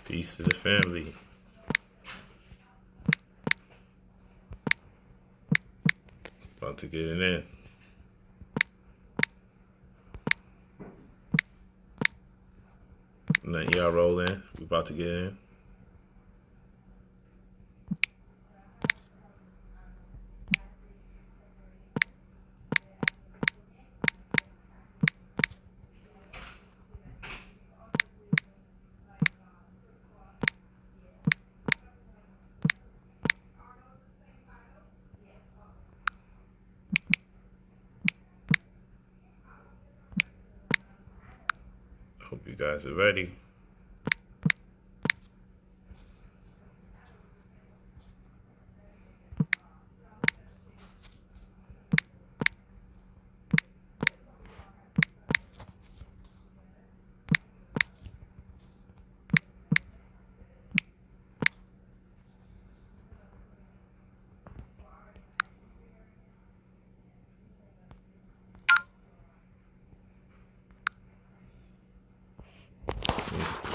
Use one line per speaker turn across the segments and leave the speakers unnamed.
Peace to the family. About to get it in. Let y'all roll in. We about to get in. Hope you guys are ready.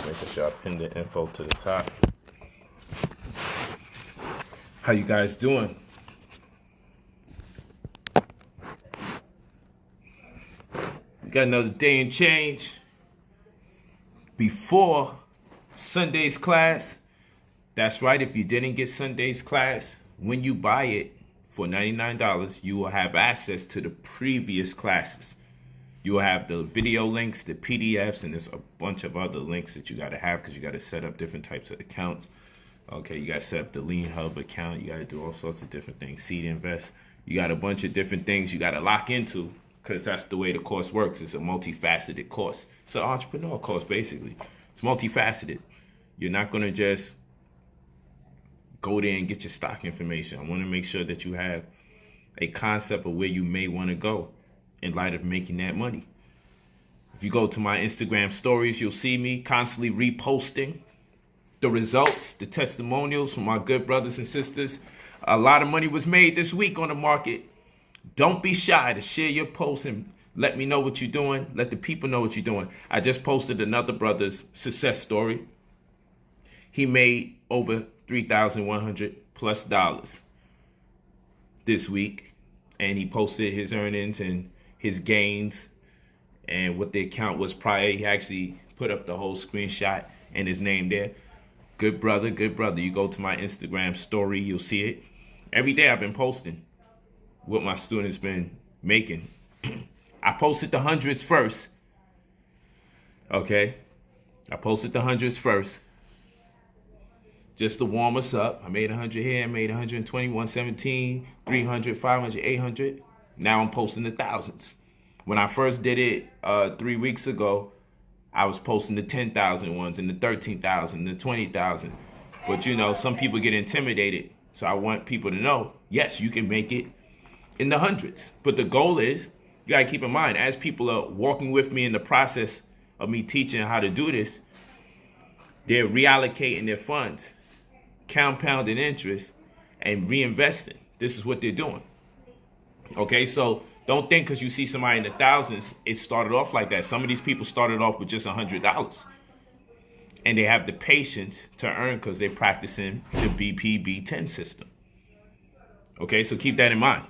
Making sure I pin the info to the top. How you guys doing? We got another day and change before Sunday's class. That's right. If you didn't get Sunday's class, when you buy it for $99, you will have access to the previous classes. You will have the video links, the PDFs, and there's a bunch of other links that you got to have because you got to set up different types of accounts. Okay, you got to set up the Lean Hub account. You got to do all sorts of different things. Seed Invest. You got a bunch of different things you got to lock into because that's the way the course works. It's a multifaceted course. It's an entrepreneur course, basically. It's multifaceted. You're not going to just go there and get your stock information. I want to make sure that you have a concept of where you may want to go in light of making that money. If you go to my Instagram stories, you'll see me constantly reposting the results, the testimonials from my good brothers and sisters. A lot of money was made this week on the market. Don't be shy to share your posts and let me know what you're doing. Let the people know what you're doing. I just posted another brother's success story. He made over $3,100+ this week, and he posted his earnings and his gains and what the account was prior. He actually put up the whole screenshot and his name there. Good brother, good brother. You go to my Instagram story, you'll see it. Every day I've been posting what my students been making. I posted the hundreds first. Okay, I posted the hundreds first just to warm us up. I made 100 here, I made 120, 117, 300, 500, 800. Now I'm posting the thousands. When I first did it 3 weeks ago, I was posting the 10,000 ones and the 13,000, the 20,000. But you know, some people get intimidated. So I want people to know, yes, you can make it in the hundreds. But the goal is, you gotta keep in mind, as people are walking with me in the process of me teaching how to do this, they're reallocating their funds, compounding interest, and reinvesting. This is what they're doing. Okay, so don't think because you see somebody in the thousands, it started off like that. Some of these people started off with just $100. And they have the patience to earn because they're practicing the BPB10 system. Okay, so keep that in mind.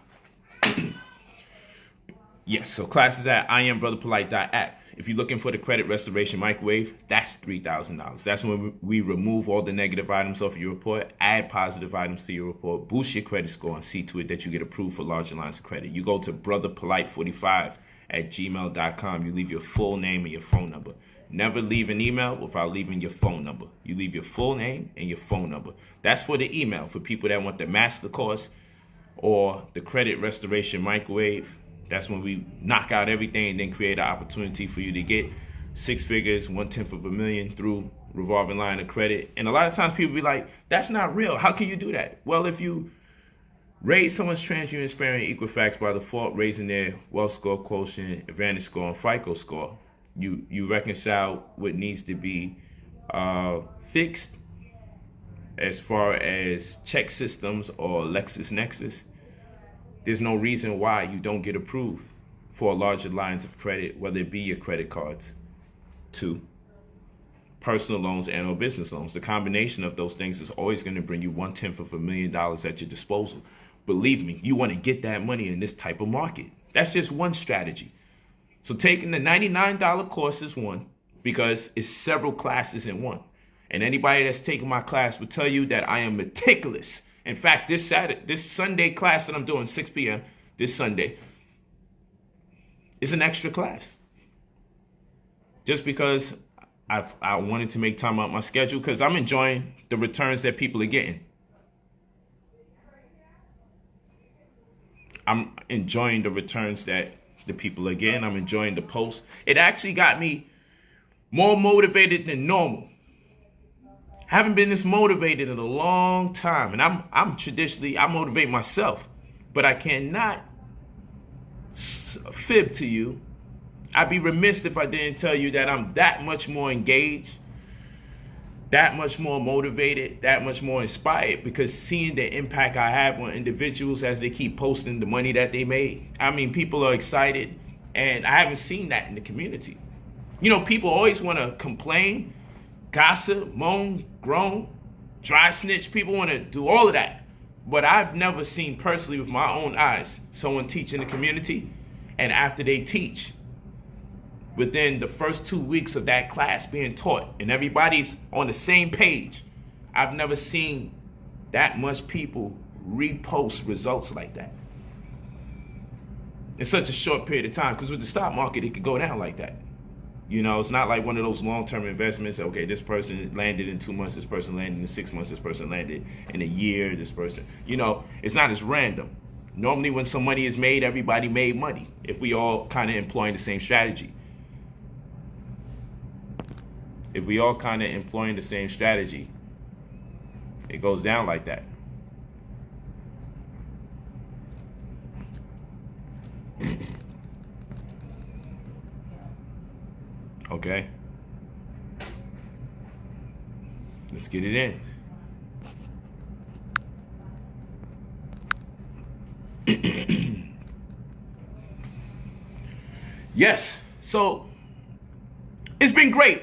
Yes, so classes at IamBrotherPolight.app. If you're looking for the credit restoration microwave, that's $3,000. That's when we remove all the negative items off your report, add positive items to your report, boost your credit score, and see to it that you get approved for larger lines of credit. You go to brotherpolight45@gmail.com. You leave your full name and your phone number. Never leave an email without leaving your phone number. You leave your full name and your phone number. That's for the email for people that want the master course or the credit restoration microwave. That's when we knock out everything and then create an opportunity for you to get 6 figures, 1/10 of a million through revolving line of credit. And a lot of times people be like, that's not real. How can you do that? Well, if you raise someone's TransUnion sparing Equifax by default, raising their wealth score, quotient, advantage score, and FICO score, you reconcile what needs to be fixed as far as check systems or LexisNexis. There's no reason why you don't get approved for larger lines of credit, whether it be your credit cards, too. personal loans and or business loans. The combination of those things is always going to bring you 1/10 of $1 million at your disposal. Believe me, you want to get that money in this type of market. That's just one strategy. So taking the $99 course is one, because it's several classes in one. And anybody that's taking my class will tell you that I am meticulous. In fact, this Sunday class that I'm doing, 6 p.m. this Sunday, is an extra class. Just because I wanted to make time out my schedule, because I'm enjoying the returns that people are getting. I'm enjoying the returns that the people are getting. I'm enjoying the posts. It actually got me more motivated than normal. Haven't been this motivated in a long time. And I'm traditionally, I motivate myself. But I cannot fib to you. I'd be remiss if I didn't tell you that I'm that much more engaged, that much more motivated, that much more inspired, because seeing the impact I have on individuals as they keep posting the money that they made. I mean, people are excited, and I haven't seen that in the community. You know, people always want to complain, gossip, moan, groan, dry snitch. People want to do all of that. But I've never seen personally with my own eyes someone teach in the community, and after they teach, within the first 2 weeks of that class being taught and everybody's on the same page, I've never seen that much people repost results like that in such a short period of time. Because with the stock market, it could go down like that. You know, it's not like one of those long-term investments. Okay, this person landed in 2 months, this person landed in 6 months, this person landed in a year, this person, you know, it's not as random. Normally when some money is made, everybody made money if we all kind of employing the same strategy. If we all kind of employing the same strategy, it goes down like that. Okay. Let's get it in. Yes. So it's been great.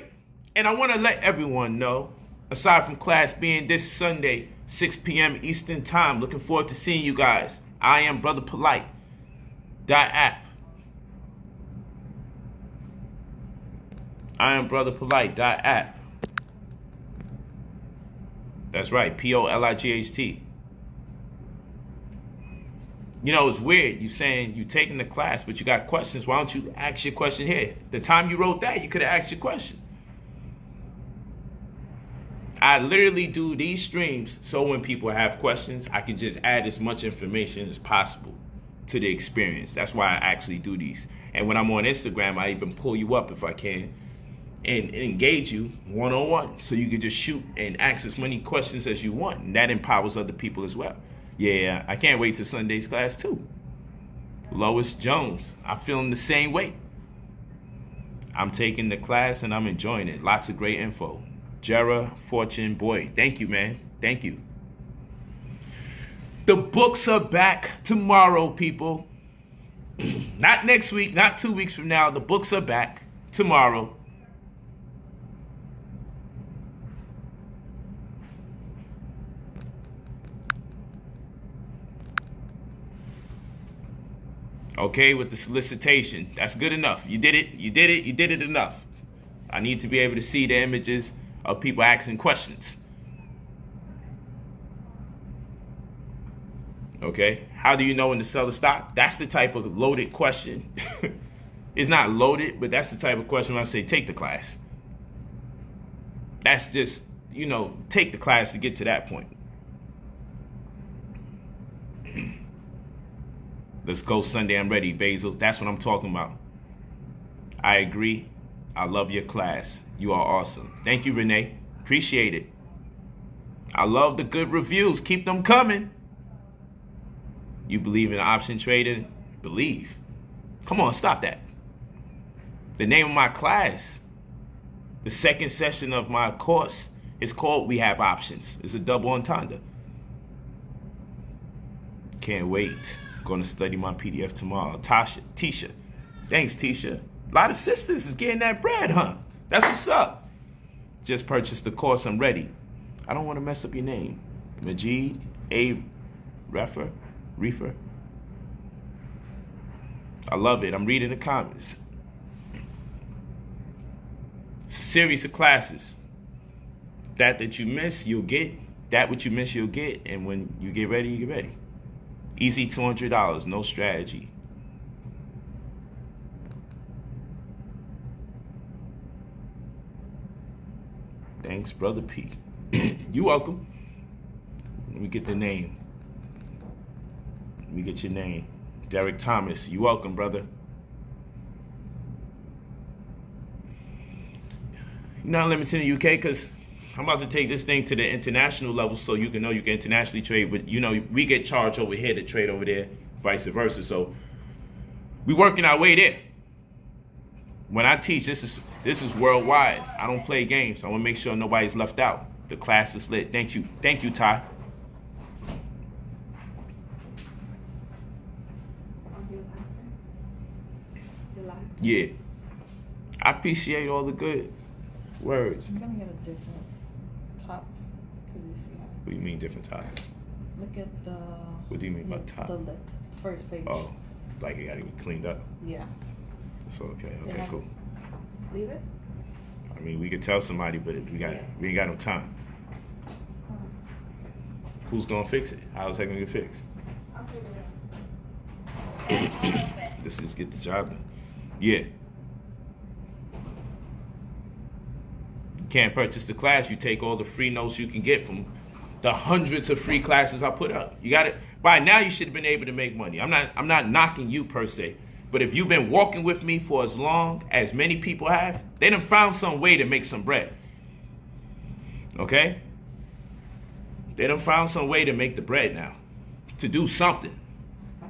And I want to let everyone know, aside from class being this Sunday, 6 p.m. Eastern Time, looking forward to seeing you guys. I am brotherpolight.app. I am brotherpolight.app. That's right, POIGHT. You know, it's weird. You saying you taking the class, but you got questions. Why don't you ask your question here? The time you wrote that, you could have asked your question. I literally do these streams so when people have questions, I can just add as much information as possible to the experience. That's why I actually do these. And when I'm on Instagram, I even pull you up if I can and engage you one-on-one, so you can just shoot and ask as many questions as you want. And that empowers other people as well. Yeah, I can't wait till Sunday's class too. Lois Jones, I'm feeling the same way. I'm taking the class and I'm enjoying it. Lots of great info. Jera Fortune, boy, thank you, man. Thank you. The books are back tomorrow, people. Not next week, not 2 weeks from now. The books are back tomorrow. Okay, with the solicitation. That's good enough. You did it. You did it. You did it enough. I need to be able to see the images of people asking questions. Okay, how do you know when to sell the stock? That's the type of loaded question. It's not loaded, but that's the type of question when I say take the class. That's just, you know, take the class to get to that point. Let's go Sunday, I'm ready, Basil. That's what I'm talking about. I agree. I love your class. You are awesome. Thank you, Renee. Appreciate it. I love the good reviews. Keep them coming. You believe in option trading? Believe. Come on, stop that. The name of my class, the second session of my course, is called We Have Options. It's a double entendre. Can't wait. Going to study my PDF tomorrow. Tisha. Thanks, Tisha. A lot of sisters is getting that bread, huh? That's what's up. just purchased the course. I'm ready. I don't want to mess up your name. Majid A. Reefer. I love it. I'm reading the comments. It's a series of classes. That you miss, you'll get. That what you miss, you'll get. And when you get ready, you get ready. Easy $200, no strategy. Thanks, Brother P. You welcome. Let me get the name. Let me get your name. Derek Thomas. You welcome, brother. You're not limited in the UK because I'm about to take this thing to the international level so you can know you can internationally trade. But, you know, we get charged over here to trade over there, vice versa. So we working our way there. When I teach, this is worldwide. I don't play games. I want to make sure nobody's left out. The class is lit. Thank you, Ty. Yeah. I appreciate all the good words.
I'm gonna get a different top.
What do you mean different tops?
Look at the.
What do you mean by top?
The lip, first page.
Oh, like it gotta be cleaned up.
Yeah.
So okay, cool.
Leave it.
I mean, we could tell somebody, but we ain't got no time. Who's gonna fix it? How's that gonna get fixed?
I'll figure it out.
Let's just get the job done. Yeah. You can't purchase the class. You take all the free notes you can get from the hundreds of free classes I put up. You got it. By now, you should have been able to make money. I'm not knocking you per se, but if you've been walking with me for as long as many people have, they done found some way to make some bread. Okay? They done found some way to make the bread now, to do something.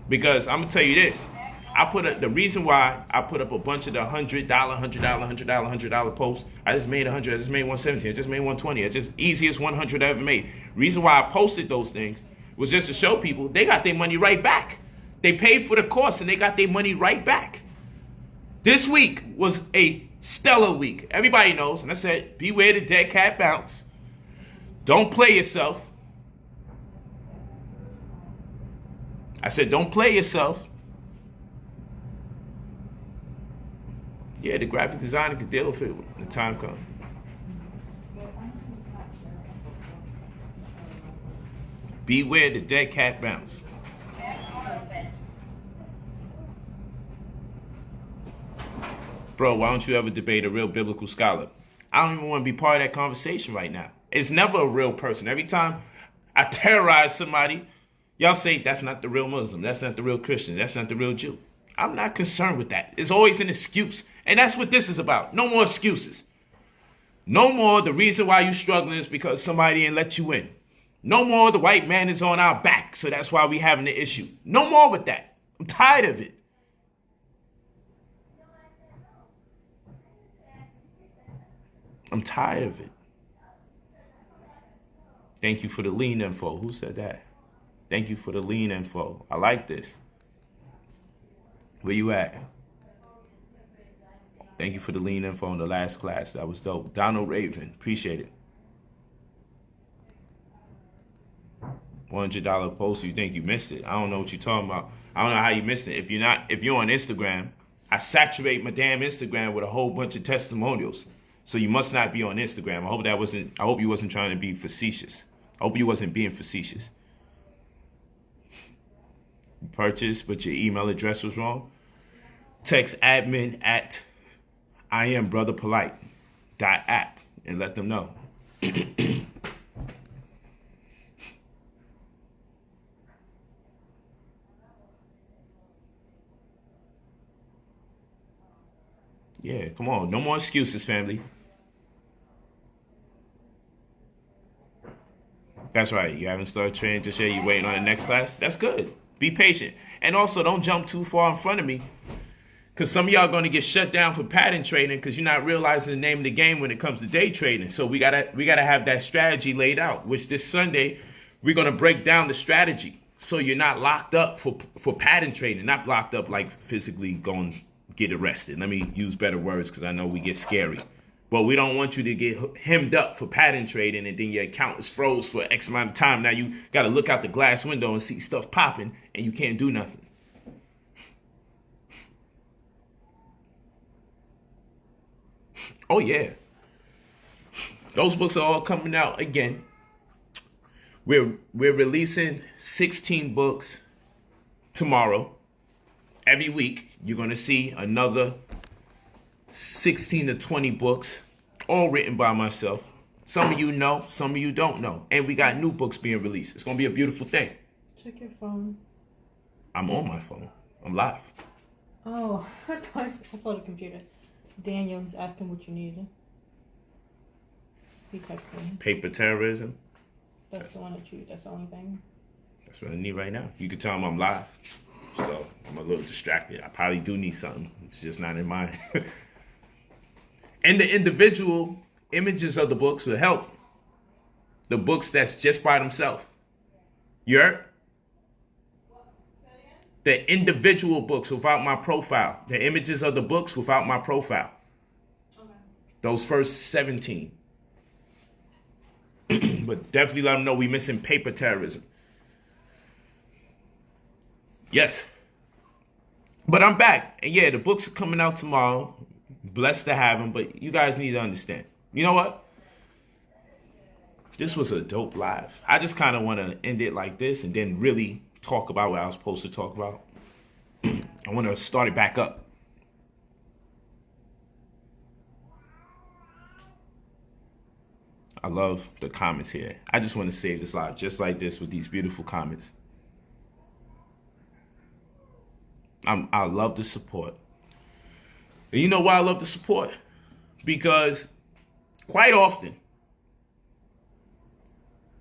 Because I'm gonna tell you this. The reason why I put up a bunch of the $100 posts. I just made 100. I just made 117. I just made 120. It's just easiest 100 I ever made. Reason why I posted those things was just to show people they got their money right back. They paid for the course and they got their money right back. This week was a stellar week. Everybody knows, and I said, beware the dead cat bounce. Don't play yourself. I said, don't play yourself. Yeah, the graphic designer could deal with it when the time comes. Beware the dead cat bounce. Bro, why don't you ever debate a real biblical scholar? I don't even want to be part of that conversation right now. It's never a real person. Every time I terrorize somebody, y'all say that's not the real Muslim, that's not the real Christian, that's not the real Jew. I'm not concerned with that. It's always an excuse. And that's what this is about. No more excuses. No more the reason why you're struggling is because somebody didn't let you in. No more the white man is on our back, so that's why we're having the issue. No more with that. I'm tired of it. I'm tired of it. Thank you for the lean info. Who said that? Thank you for the lean info. I like this. Where you at? Thank you for the lean info in the last class. That was dope. Donald Raven. Appreciate it. $100 post. You think you missed it? I don't know what you're talking about. I don't know how you missed it. If you're on Instagram, I saturate my damn Instagram with a whole bunch of testimonials. So you must not be on Instagram. I hope you wasn't trying to be facetious. I hope you wasn't being facetious. You purchased, but your email address was wrong. Text admin at IamBrotherPolight.app and let them know. Yeah, come on. No more excuses, family. That's right. You haven't started training just yet. You're waiting on the next class. That's good. Be patient. And also, don't jump too far in front of me. Because some of y'all are going to get shut down for pattern trading because you're not realizing the name of the game when it comes to day trading. So we gotta have that strategy laid out, which this Sunday, we're going to break down the strategy. So you're not locked up for pattern trading. Not locked up like physically going get arrested. Let me use better words because I know we get scary. But we don't want you to get hemmed up for pattern trading and then your account is froze for X amount of time. Now you got to look out the glass window and see stuff popping and you can't do nothing. Oh, yeah. Those books are all coming out again. We're releasing 16 books tomorrow. Every week, you're going to see another 16 to 20 books, all written by myself. Some of you know, some of you don't know. And we got new books being released. It's going to be a beautiful thing.
Check your phone.
I'm on my phone. I'm live.
Oh, I saw the computer. Daniel's asking what you needed. He texted me.
Paper terrorism.
That's the one that's the only thing.
That's what I need right now. You can tell them I'm live. So I'm a little distracted. I probably do need something. It's just not in mind. And the individual images of the books will help. The books that's just by themselves. You heard? The individual books without my profile. The images of the books without my profile. Okay. Those first 17. But definitely let them know we missing paper terrorism. Yes. But I'm back. And yeah, the books are coming out tomorrow. Blessed to have them, but you guys need to understand. You know what? This was a dope live. I just kind of want to end it like this and then really talk about what I was supposed to talk about. I want to start it back up. I love the comments here. I just want to save this live just like this with these beautiful comments. I love the support. And you know why I love the support? Because quite often,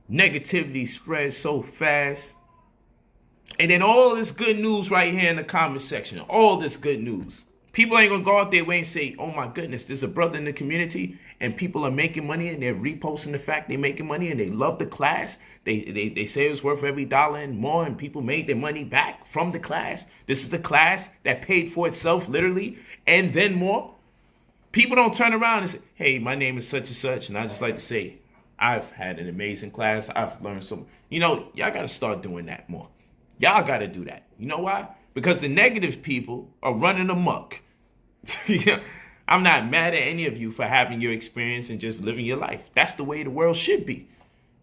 negativity spreads so fast. And then all this good news right here in the comment section, all this good news. People ain't going to go out their way and say, oh my goodness, there's a brother in the community and people are making money and they're reposting the fact they're making money and they love the class. They say it's worth every dollar and more and people made their money back from the class. This is the class that paid for itself literally and then more. People don't turn around and say, hey, my name is such and such. And I just like to say, I've had an amazing class. I've learned some. You know, y'all got to start doing that more. Y'all got to do that. You know why? Because the negative people are running amok. I'm not mad at any of you for having your experience and just living your life. That's the way the world should be.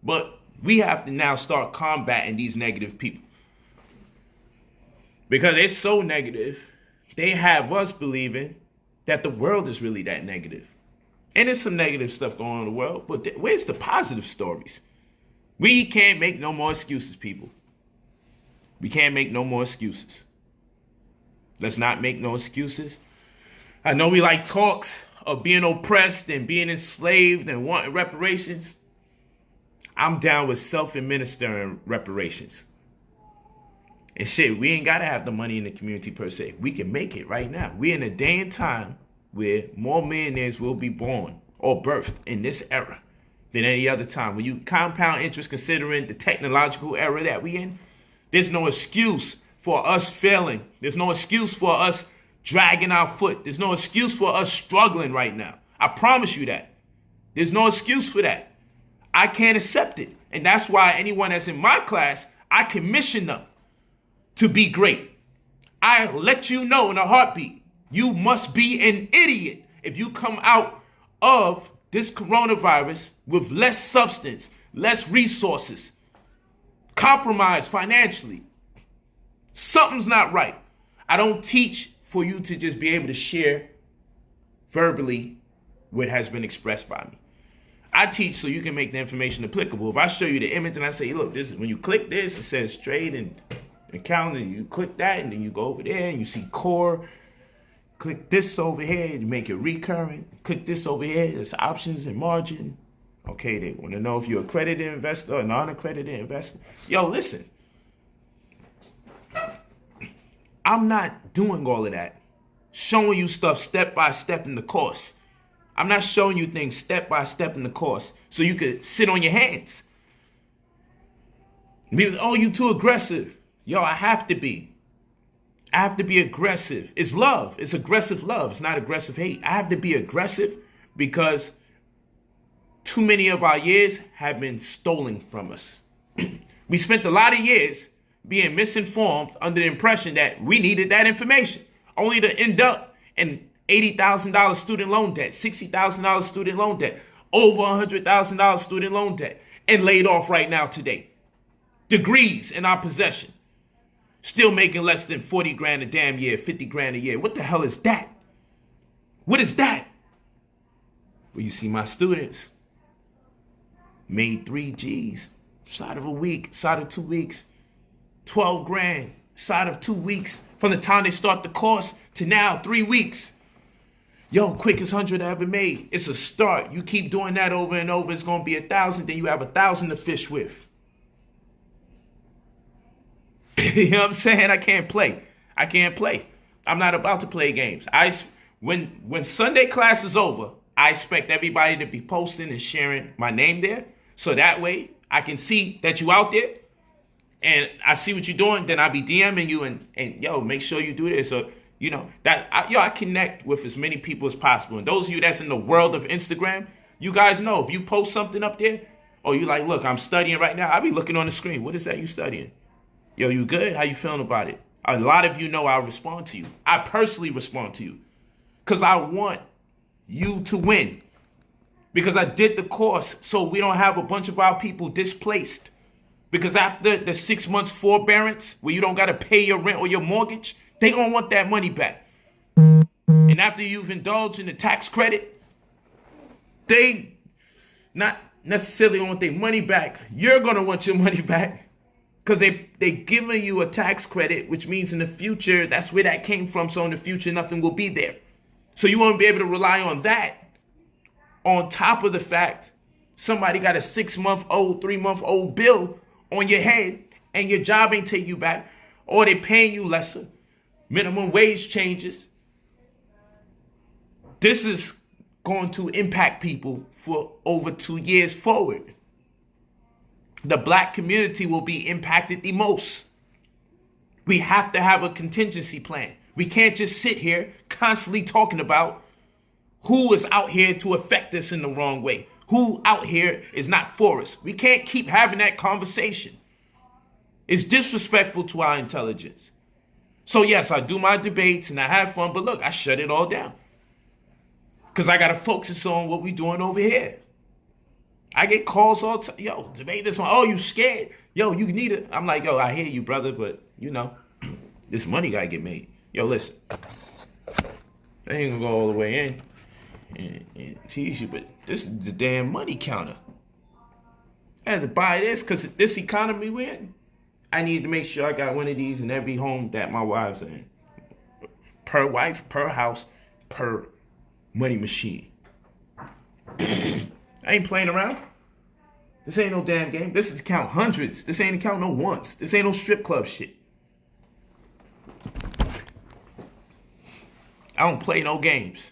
But we have to now start combating these negative people. Because they're so negative, they have us believing that the world is really that negative. And there's some negative stuff going on in the world, but where's the positive stories? We can't make no more excuses, people. We can't make no more excuses. Let's not make no excuses. I know we like talks of being oppressed and being enslaved and wanting reparations. I'm down with self-administering reparations. And shit, we ain't got to have the money in the community per se. We can make it right now. We're in a day and time where more millionaires will be born or birthed in this era than any other time. When you compound interest considering the technological era that we in, there's no excuse for us failing. There's no excuse for us dragging our foot. There's no excuse for us struggling right now. I promise you that. There's no excuse for that. I can't accept it. And that's why anyone that's in my class, I commission them to be great. I let you know in a heartbeat, you must be an idiot if you come out of this coronavirus with less substance, less resources, compromised financially. Something's not right. I don't teach for you to just be able to share verbally what has been expressed by me. I teach so you can make the information applicable. If I show you the image and I say, look, this is when you click this, it says trade and calendar. You click that and then you go over there and you see core. Click this over here to make it recurrent. Click this over here, there's options and margin. Okay, they want to know if you're an accredited investor or non-accredited investor. Yo, listen. I'm not doing all of that. Showing you stuff step by step in the course. I'm not showing you things step by step in the course so you could sit on your hands. Maybe, oh, you too aggressive. Yo, I have to be. I have to be aggressive. It's love. It's aggressive love. It's not aggressive hate. I have to be aggressive because too many of our years have been stolen from us. We spent a lot of years being misinformed under the impression that we needed that information, only to end up in $80,000 student loan debt, $60,000 student loan debt, over $100,000 student loan debt, and laid off right now today. Degrees in our possession, still making less than 40 grand a damn year, 50 grand a year. What the hell is that? What is that? Well, you see my students made 3 G's side of a week, side of 2 weeks, 12 grand side of 2 weeks from the time they start the course to now 3 weeks. Yo, quickest 100 I ever made. It's a start. You keep doing that over and over, it's going to be 1,000. Then you have 1,000 to fish with. You know what I'm saying? I can't play. I can't play. I'm not about to play games. When Sunday class is over, I expect everybody to be posting and sharing my name there. So that way I can see that you out there and I see what you're doing. Then I'll be DMing you and yo, make sure you do this. So, you know, I connect with as many people as possible. And those of you that's in the world of Instagram, you guys know if you post something up there or you like, look, I'm studying right now. I'll be looking on the screen. What is that you studying? Yo, you good? How you feeling about it? A lot of you know I'll respond to you. I personally respond to you because I want you to win. Because I did the course so we don't have a bunch of our people displaced. Because after the 6 months forbearance, where you don't got to pay your rent or your mortgage, they going to want that money back. And after you've indulged in the tax credit, they not necessarily want their money back. You're going to want your money back. Because they giving you a tax credit, which means in the future, that's where that came from. So in the future, nothing will be there. So you won't be able to rely on that. On top of the fact, somebody got a 6-month-old, 3-month-old bill on your head and your job ain't take you back, or they paying you lesser. Minimum wage changes. This is going to impact people for over 2 years forward. The black community will be impacted the most. We have to have a contingency plan. We can't just sit here constantly talking about who is out here to affect us in the wrong way. Who out here is not for us. We can't keep having that conversation. It's disrespectful to our intelligence. So yes, I do my debates and I have fun, but look, I shut it all down. Because I got to focus on what we're doing over here. I get calls all the time. Yo, debate this one. Oh, you scared? Yo, you need it. I'm like, yo, I hear you, brother, but you know, this money got to get made. Yo, listen. I ain't going to go all the way in and tease you, but this is the damn money counter. I had to buy this because this economy we're in. I need to make sure I got one of these in every home that my wife's in. Per wife, per house, per money machine. I ain't playing around. This ain't no damn game. This is count hundreds. This ain't count no ones. This ain't no strip club shit. I don't play no games.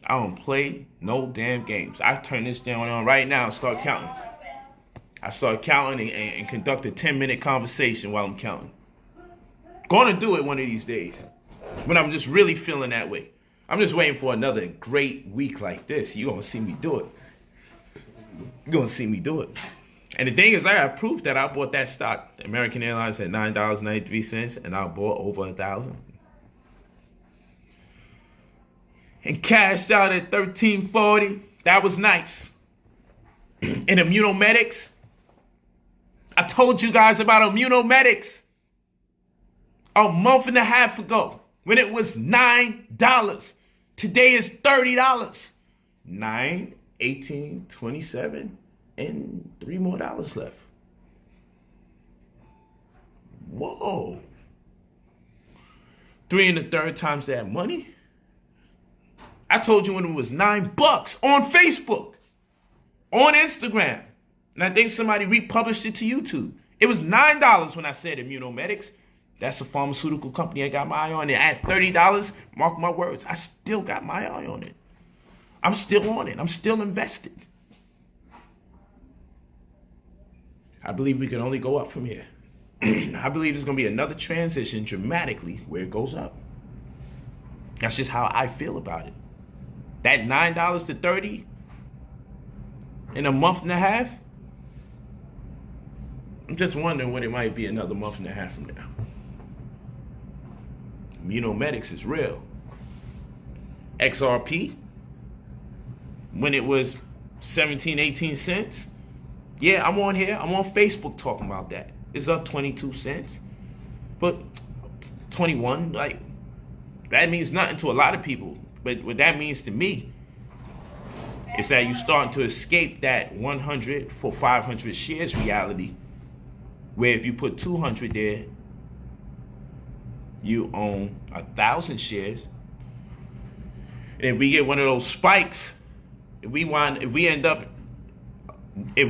I don't play no damn games. I turn this down on right now and start counting. I start counting and conduct a 10-minute conversation while I'm counting. Gonna do it one of these days when I'm just really feeling that way. I'm just waiting for another great week like this. You're gonna see me do it. You're gonna see me do it. And the thing is, I got proof that I bought that stock. American Airlines at $9.93, and I bought over 1,000. And cashed out at $13.40. That was nice. And Immunomedics. I told you guys about Immunomedics a month and a half ago when it was $9. Today is $30. 9, 18, 27, and $3 more left. Whoa. 3 1/3 times that money. I told you when it was $9 on Facebook, on Instagram. And I think somebody republished it to YouTube. It was $9 when I said Immunomedics. That's a pharmaceutical company I got my eye on it. At $30, mark my words, I still got my eye on it. I'm still on it. I'm still invested. I believe we can only go up from here. I believe there's going to be another transition dramatically where it goes up. That's just how I feel about it. That $9 to 30 in a month and a half. I'm just wondering what it might be another month and a half from now. Immunomedics is real. XRP, when it was 17, 18 cents. Yeah, I'm on here. I'm on Facebook talking about that. It's up 22 cents. But 21, like, that means nothing to a lot of people. But what that means to me is that you're starting to escape that 100 for 500 shares reality, where if you put 200 there, you own 1,000 shares. And if we get one of those spikes, if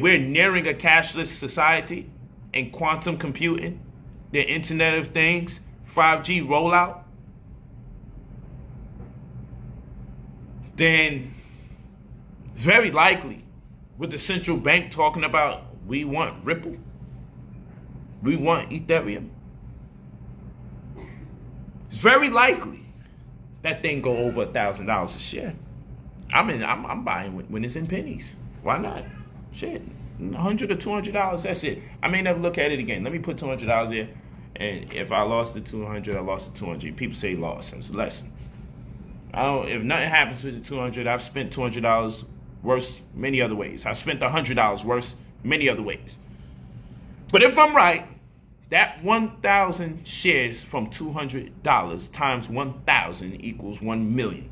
we're nearing a cashless society and quantum computing, the Internet of Things, 5G rollout, then it's very likely with the central bank talking about we want Ripple, we want Ethereum, it's very likely that thing go over $1,000 a share. I'm buying when it's in pennies. Why not? Shit, $100 or $200. That's it. I may never look at it again. Let me put $200 there, and if I lost the 200, I lost the 200. People say loss. It's a lesson. If nothing happens with the 200, I've spent $200 worse many other ways. I've spent $100 worse many other ways. But if I'm right, that 1,000 shares from $200 times 1,000 equals 1 million.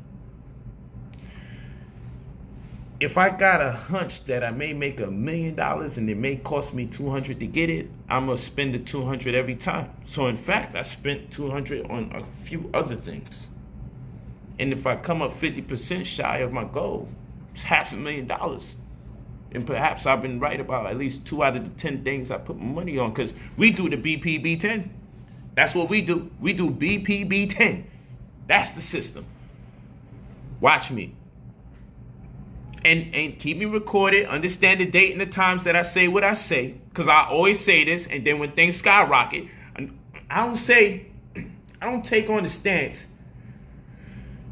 If I got a hunch that I may make $1 million and it may cost me 200 to get it, I'm gonna spend the 200 every time. So in fact, I spent 200 on a few other things. And if I come up 50% shy of my goal, it's $500,000. And perhaps I've been right about at least 2 out of the 10 things I put my money on, because we do the BPB10. That's what we do. We do BPB10. That's the system. Watch me. And keep me recorded. Understand the date and the times that I say what I say, because I always say this, and then when things skyrocket, I don't take on the stance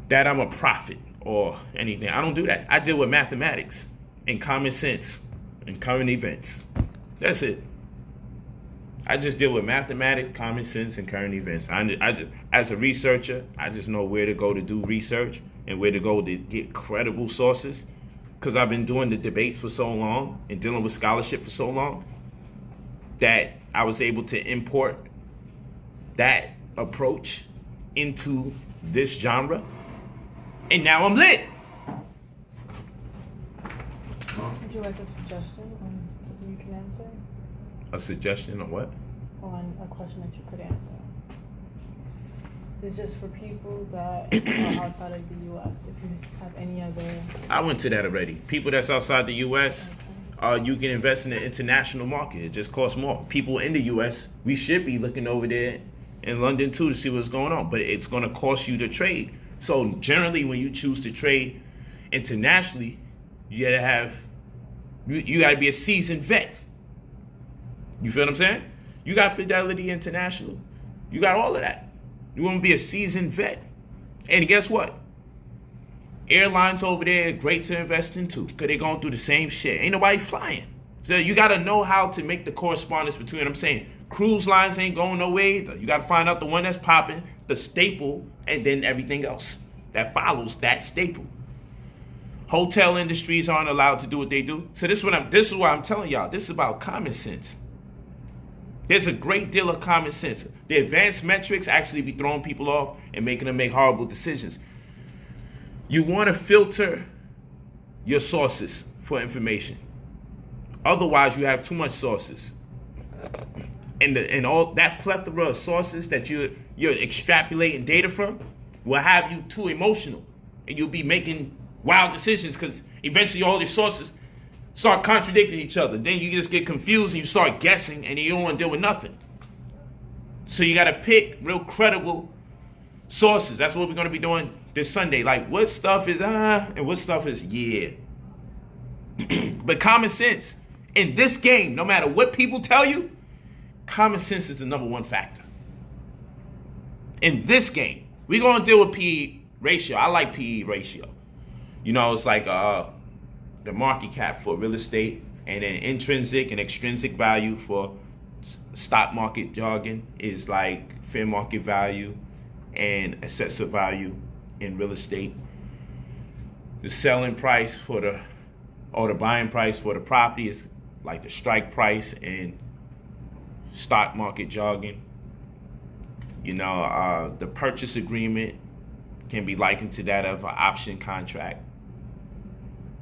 that I'm a prophet or anything. I don't do that. I deal with mathematics and common sense and current events. That's it. I just deal with mathematics, common sense, and current events. I just, as a researcher, I just know where to go to do research and where to go to get credible sources, because I've been doing the debates for so long and dealing with scholarship for so long that I was able to import that approach into this genre. And now I'm lit.
Would you like a suggestion on something you can answer?
A suggestion on what?
On a question that you could answer. It's just for people that are outside of the U.S. If you have any other...
I went to that already. People that's outside the U.S., you can invest in the international market. It just costs more. People in the U.S., we should be looking over there in London too to see what's going on. But it's going to cost you to trade. So generally, when you choose to trade internationally, you got to have... You got to be a seasoned vet. You feel what I'm saying? You got Fidelity International. You got all of that. You want to be a seasoned vet. And guess what? Airlines over there are great to invest into, because they're going through the same shit. Ain't nobody flying. So you got to know how to make the correspondence between what I'm saying. Cruise lines ain't going nowhere either. You got to find out the one that's popping, the staple, and then everything else that follows that staple. Hotel industries aren't allowed to do what they do. So this is why I'm telling y'all, this is about common sense. There's a great deal of common sense. The advanced metrics actually be throwing people off and making them make horrible decisions. You want to filter your sources for information. Otherwise, you have too much sources. And all that plethora of sources that you're extrapolating data from will have you too emotional. And you'll be making wild decisions, because eventually all these sources start contradicting each other. Then you just get confused and you start guessing, and you don't want to deal with nothing. So you got to pick real credible sources. That's what we're going to be doing this Sunday. Like, what stuff is and what stuff is yeah. But common sense in this game, no matter what people tell you, common sense is the #1 factor. In this game, we're going to deal with PE ratio. I like PE ratio. You know, it's like the market cap for real estate, and then intrinsic and extrinsic value for stock market jargon is like fair market value and assessor value in real estate. The selling price for the, or the buying price for the property is like the strike price in stock market jargon. You know, the purchase agreement can be likened to that of an option contract.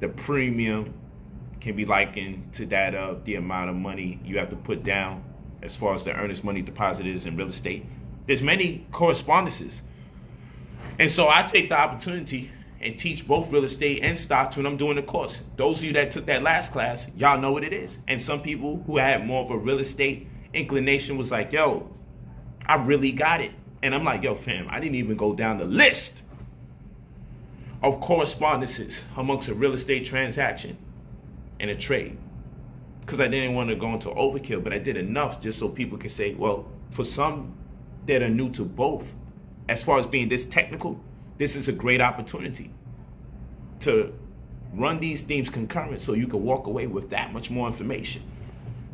The premium can be likened to that of the amount of money you have to put down as far as the earnest money deposit is in real estate. There's many correspondences. And so I take the opportunity and teach both real estate and stocks when I'm doing the course. Those of you that took that last class, y'all know what it is. And some people who had more of a real estate inclination was like, yo, I really got it. And I'm like, yo, fam, I didn't even go down the list of correspondences amongst a real estate transaction and a trade, because I didn't want to go into overkill, but I did enough just so people can say, well, for some that are new to both, as far as being this technical, this is a great opportunity to run these themes concurrent so you can walk away with that much more information.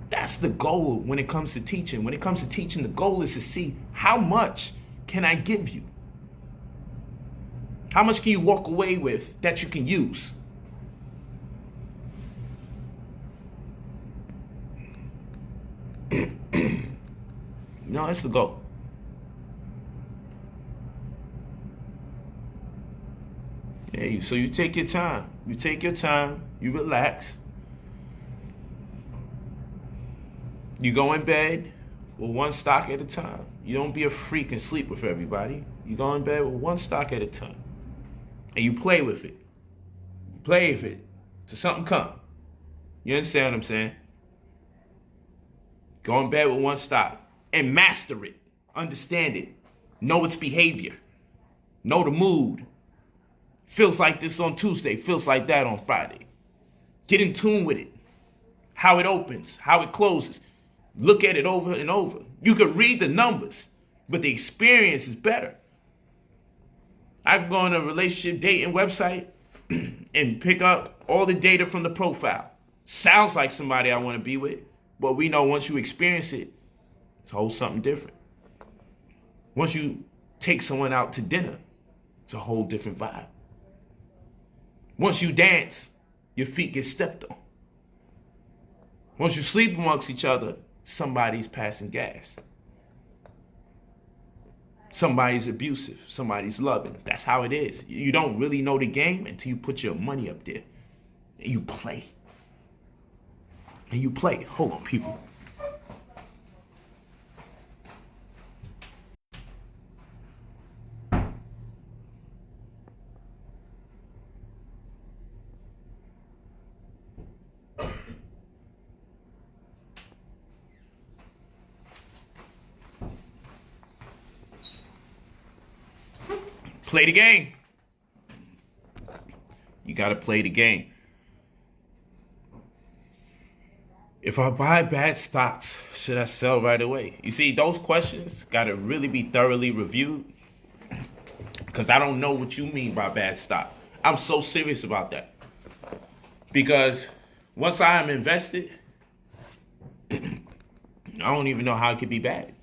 That's the goal when it comes to teaching. When it comes to teaching, the goal is to see how much can I give you? How much can you walk away with that you can use? No, that's the goal. Yeah, so you take your time. You take your time. You relax. You go in bed with one stock at a time. You don't be a freak and sleep with everybody. You go in bed with one stock at a time. And you play with it. You play with it till something come. You understand what I'm saying? Go in bed with one stock and master it. Understand it. Know its behavior. Know the mood. Feels like this on Tuesday. Feels like that on Friday. Get in tune with it. How it opens. How it closes. Look at it over and over. You could read the numbers, but the experience is better. I can go on a relationship dating website and pick up all the data from the profile. Sounds like somebody I want to be with, but we know once you experience it, it's a whole something different. Once you take someone out to dinner, it's a whole different vibe. Once you dance, your feet get stepped on. Once you sleep amongst each other, somebody's passing gas. Somebody's abusive. Somebody's loving. That's how it is. You don't really know the game until you put your money up there. And you play. And you play. Hold on, people. Play the game. You got to play the game. If I buy bad stocks, should I sell right away? You see, those questions got to really be thoroughly reviewed, because I don't know what you mean by bad stock. I'm so serious about that. Because once I am invested, I don't even know how it could be bad.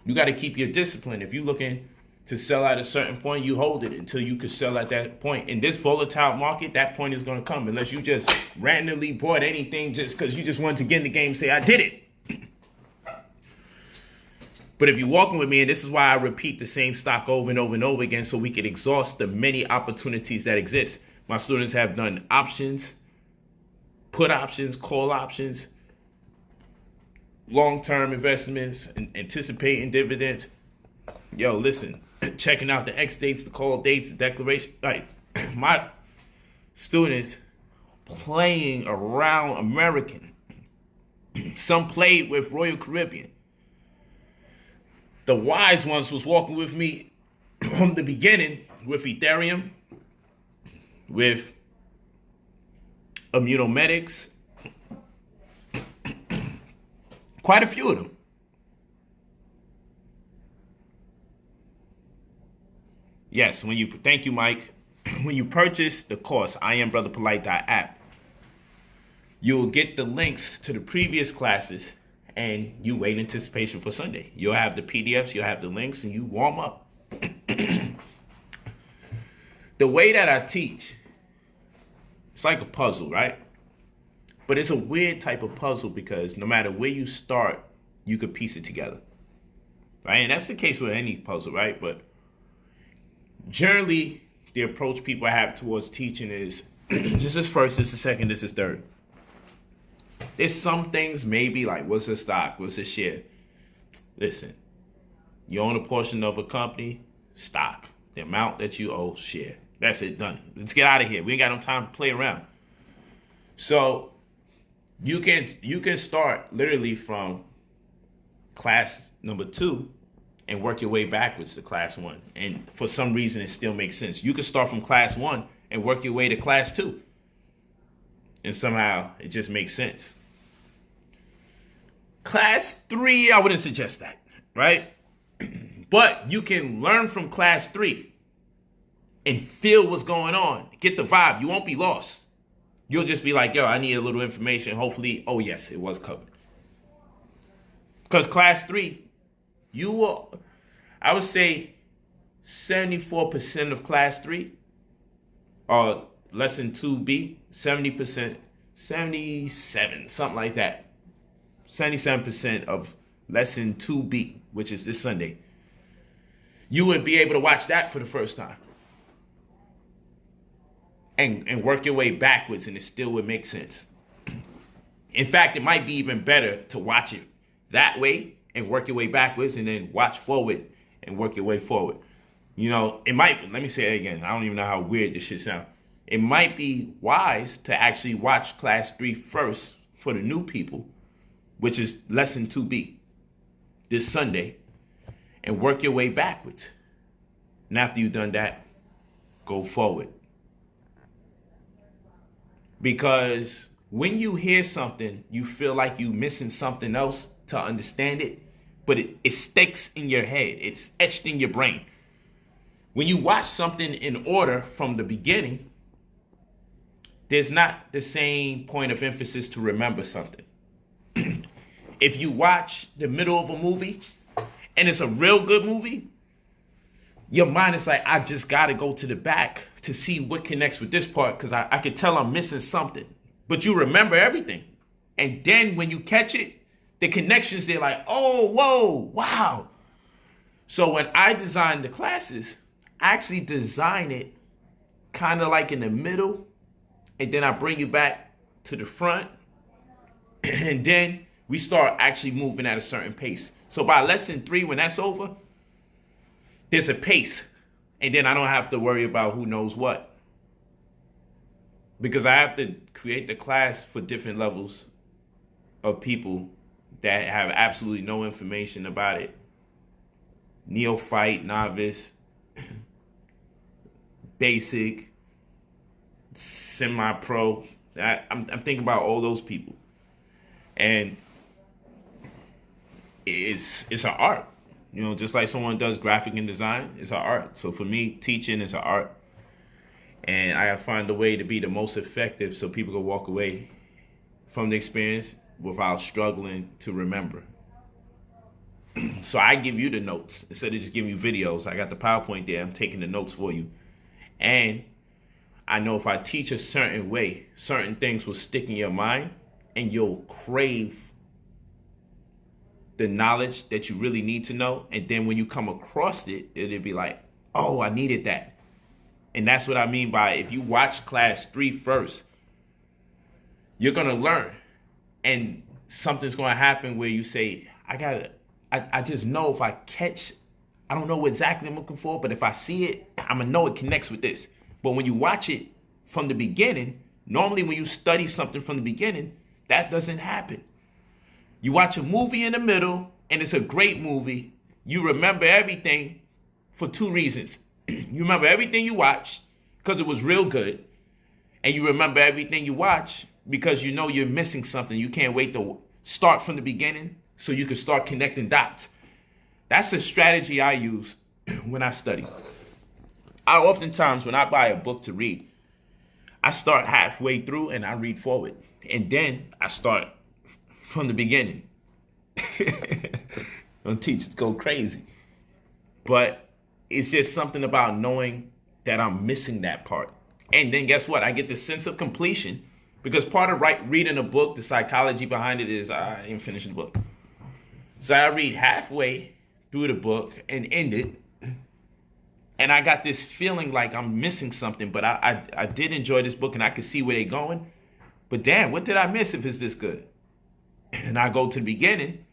You got to keep your discipline. If you're looking to sell at a certain point, you hold it until you can sell at that point. In this volatile market, that point is going to come, unless you just randomly bought anything just because you just wanted to get in the game and say, I did it. But if you're walking with me, and this is why I repeat the same stock over and over and over again, so we can exhaust the many opportunities that exist. My students have done options, put options, call options, long-term investments, and anticipating dividends. Yo, listen. Checking out the X dates, the call dates, the declaration. Like, my students playing around American. Some played with Royal Caribbean. The wise ones was walking with me from the beginning with Ethereum, with Immunomedics. Quite a few of them. Yes, thank you, Mike. when you purchase the course, IamBrotherPolight.app, you'll get the links to the previous classes, and you wait in anticipation for Sunday. You'll have the PDFs, you'll have the links, and you warm up. The way that I teach, it's like a puzzle, right? But it's a weird type of puzzle because no matter where you start, you could piece it together, right? And that's the case with any puzzle, right? But generally, the approach people have towards teaching is, this is first, this is second, this is third. There's some things maybe like, what's a stock, what's a share? Listen, you own a portion of a company, stock. The amount that you owe, share. That's it, done. Let's get out of here. We ain't got no time to play around. So you can start literally from class number 2 and work your way backwards to class 1. And for some reason, it still makes sense. You can start from class 1 and work your way to class 2. And somehow it just makes sense. Class 3, I wouldn't suggest that, right? But you can learn from class 3 and feel what's going on. Get the vibe. You won't be lost. You'll just be like, yo, I need a little information. Hopefully, oh yes, it was covered. Because class 3, you will, I would say 74% of class 3 or lesson 2B, 70%, 77, something like that. 77% of lesson 2B, which is this Sunday. You would be able to watch that for the first time. And work your way backwards, and it still would make sense. In fact, it might be even better to watch it that way and work your way backwards, and then watch forward and work your way forward. You know, it might, let me say it again. I don't even know how weird this shit sounds. It might be wise to actually watch class 3 first for the new people, which is lesson 2B this Sunday, and work your way backwards. And after you've done that, go forward. Because when you hear something, you feel like you're missing something else to understand it, but it sticks in your head. It's etched in your brain. When you watch something in order from the beginning, there's not the same point of emphasis to remember something. If you watch the middle of a movie and it's a real good movie, your mind is like, I just got to go to the back to see what connects with this part because I can tell I'm missing something. But you remember everything. And then when you catch it, the connections, they're like, oh, whoa, wow. So when I design the classes, I actually design it kind of like in the middle. And then I bring you back to the front. And then we start actually moving at a certain pace. So by lesson 3, when that's over, there's a pace. And then I don't have to worry about who knows what. Because I have to create the class for different levels of people that have absolutely no information about it. Neophyte, novice, basic, semi-pro. I'm thinking about all those people. And it's an art. You know, just like someone does graphic and design, it's an art. So for me, teaching is an art. And I find a way to be the most effective so people can walk away from the experience without struggling to remember. So I give you the notes instead of just giving you videos. I got the PowerPoint there. I'm taking the notes for you. And I know if I teach a certain way, certain things will stick in your mind and you'll crave the knowledge that you really need to know. And then when you come across it, it'll be like, oh, I needed that. And that's what I mean by if you watch class 3 first, you're going to learn. And something's going to happen where you say, I just know if I catch, I don't know what exactly I'm looking for, but if I see it, I'm going to know it connects with this. But when you watch it from the beginning, normally when you study something from the beginning, that doesn't happen. You watch a movie in the middle, and it's a great movie. You remember everything for 2 reasons. You remember everything you watched because it was real good. And you remember everything you watch because you know you're missing something. You can't wait to start from the beginning so you can start connecting dots. That's the strategy I use when I study. I oftentimes, when I buy a book to read, I start halfway through and I read forward. And then I start from the beginning. Don't teachers go crazy. But it's just something about knowing that I'm missing that part. And then guess what? I get the sense of completion because part of reading a book, the psychology behind it is I ain't finished the book. So I read halfway through the book and end it. And I got this feeling like I'm missing something, but I did enjoy this book and I could see where they're going. But damn, what did I miss if it's this good? And I go to the beginning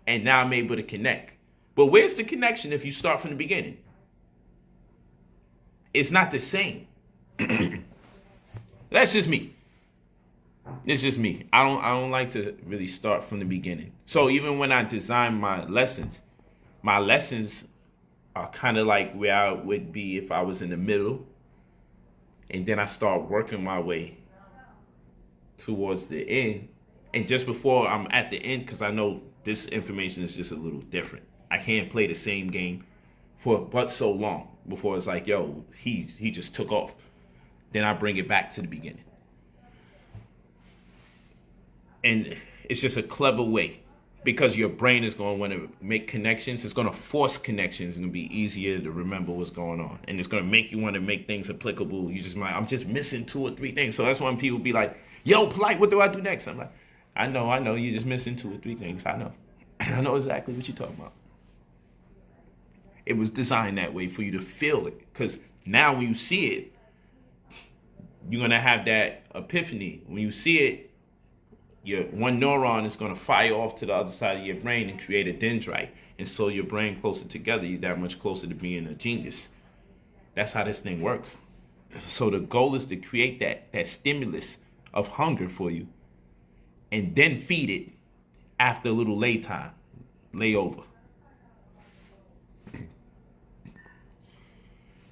and now I'm able to connect. But where's the connection if you start from the beginning? It's not the same. That's just me. It's just me. I don't like to really start from the beginning. So even when I design my lessons are kind of like where I would be if I was in the middle. And then I start working my way towards the end. And just before I'm at the end, because I know this information is just a little different. I can't play the same game for but so long before it's like, yo, he just took off. Then I bring it back to the beginning. And it's just a clever way because your brain is going to want to make connections. It's going to force connections. It's going to be easier to remember what's going on. And it's going to make you want to make things applicable. You just might, I'm just missing 2 or 3 things. So that's when people be like, yo, Polight, what do I do next? I'm like, I know. You're just missing 2 or 3 things. I know. I know exactly what you're talking about. It was designed that way for you to feel it. Because now when you see it, you're going to have that epiphany. When you see it, your one neuron is going to fire off to the other side of your brain and create a dendrite. And so your brain closer together, you're that much closer to being a genius. That's how this thing works. So the goal is to create that stimulus of hunger for you and then feed it after a little layover.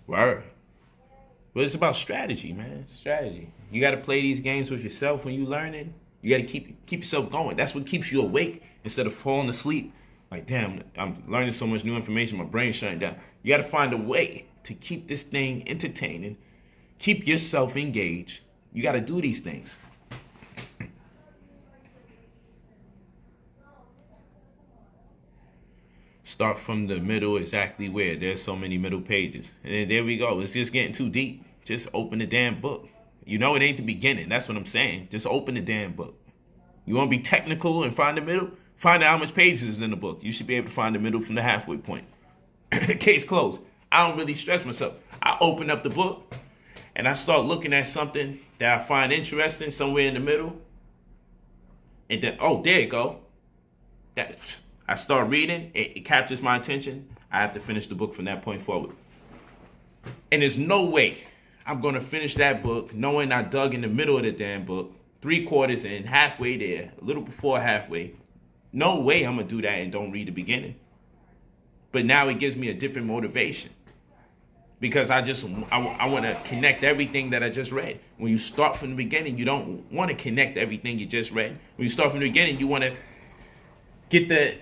Word. But it's about strategy, man. Strategy. You got to play these games with yourself when you learning. You got to keep yourself going. That's what keeps you awake instead of falling asleep. Like, damn, I'm learning so much new information, my brain's shutting down. You got to find a way to keep this thing entertaining, keep yourself engaged. You got to do these things. Start from the middle, exactly where. There's so many middle pages. And then there we go. It's just getting too deep. Just open the damn book. You know it ain't the beginning. That's what I'm saying. Just open the damn book. You want to be technical and find the middle? Find out how much pages is in the book. You should be able to find the middle from the halfway point. Case closed. I don't really stress myself. I open up the book and I start looking at something that I find interesting somewhere in the middle. And then, oh, there you go. I start reading. It captures my attention. I have to finish the book from that point forward. And there's no way I'm going to finish that book knowing I dug in the middle of the damn book, 3/4 in, halfway there, a little before halfway. No way I'm going to do that and don't read the beginning. But now it gives me a different motivation because I want to connect everything that I just read. When you start from the beginning, you don't want to connect everything you just read. When you start from the beginning, you want to get the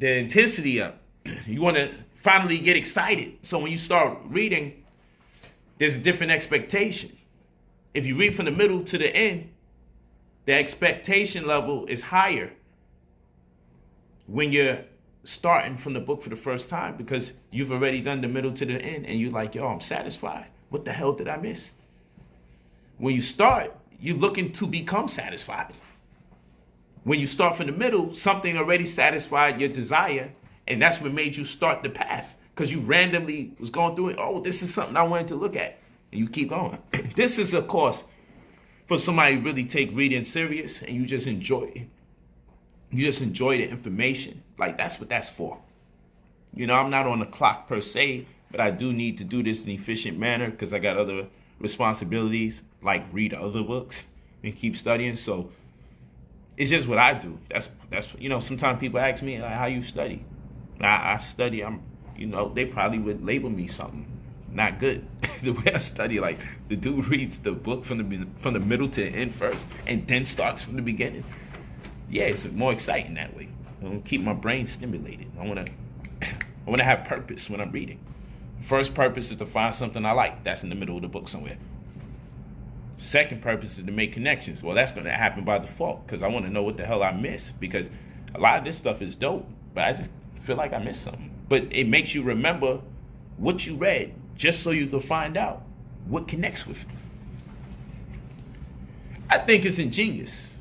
intensity up. You want to finally get excited. So when you start reading, there's a different expectation. If you read from the middle to the end, the expectation level is higher when you're starting from the book for the first time because you've already done the middle to the end and you're like, yo, I'm satisfied. What the hell did I miss? When you start, you're looking to become satisfied. When you start from the middle, something already satisfied your desire, and that's what made you start the path because you randomly was going through it. Oh, this is something I wanted to look at, and you keep going. This is a course for somebody who really take reading serious, and you just enjoy it. You just enjoy the information. Like, that's what that's for. You know, I'm not on the clock per se, but I do need to do this in an efficient manner because I got other responsibilities, like read other books and keep studying. So it's just what I do. That's you know, sometimes people ask me like, how you study. I study, they probably would label me something not good. The way I study, like the dude reads the book from the middle to the end first and then starts from the beginning. Yeah, it's more exciting that way. I want to keep my brain stimulated. I want to have purpose when I'm reading. First purpose is to find something I like. That's in the middle of the book somewhere. Second purpose is to make connections. Well, that's going to happen by default because I want to know what the hell I missed, because a lot of this stuff is dope, but I just feel like I missed something. But it makes you remember what you read just so you can find out what connects with it. I think it's ingenious.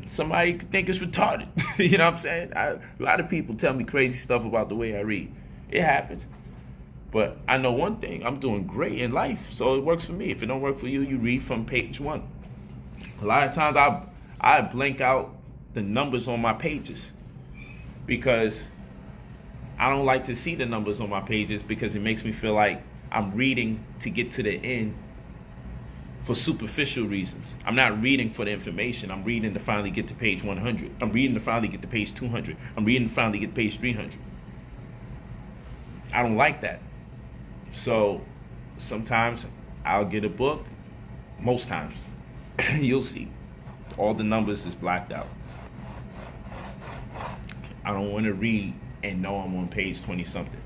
Somebody could think it's retarded. You know what I'm saying? A lot of people tell me crazy stuff about the way I read. It happens. But I know one thing, I'm doing great in life, so it works for me. If it don't work for you, you read from page 1. A lot of times I blank out the numbers on my pages because I don't like to see the numbers on my pages because it makes me feel like I'm reading to get to the end for superficial reasons. I'm not reading for the information. I'm reading to finally get to page 100. I'm reading to finally get to page 200. I'm reading to finally get to page 300. I don't like that. So sometimes I'll get a book. Most times, you'll see, all the numbers is blacked out. I don't want to read and know I'm on page 20 something.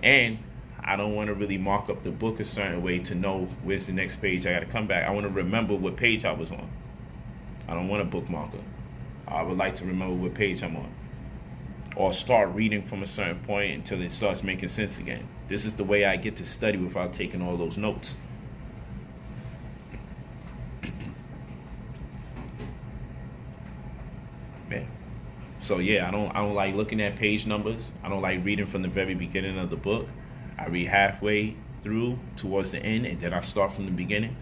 And I don't want to really mark up the book a certain way to know where's the next page I got to come back. I want to remember what page I was on. I don't want a bookmarker. I would like to remember what page I'm on. Or start reading from a certain point until it starts making sense again. This is the way I get to study without taking all those notes. Man. So yeah, I don't like looking at page numbers. I don't like reading from the very beginning of the book. I read halfway through towards the end, and then I start from the beginning.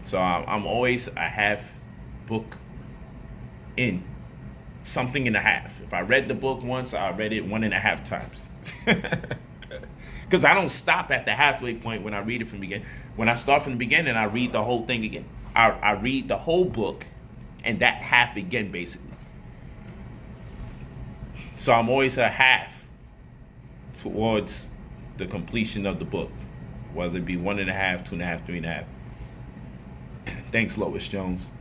So I'm always a half book in. Something and a half. If I read the book once, I read it 1.5 times. Because I don't stop at the halfway point when I read it from the beginning. When I start from the beginning, I read the whole thing again. I read the whole book and that half again, basically. So I'm always a half towards the completion of the book, whether it be 1.5, 2.5, 3.5. Thanks, Lois Jones.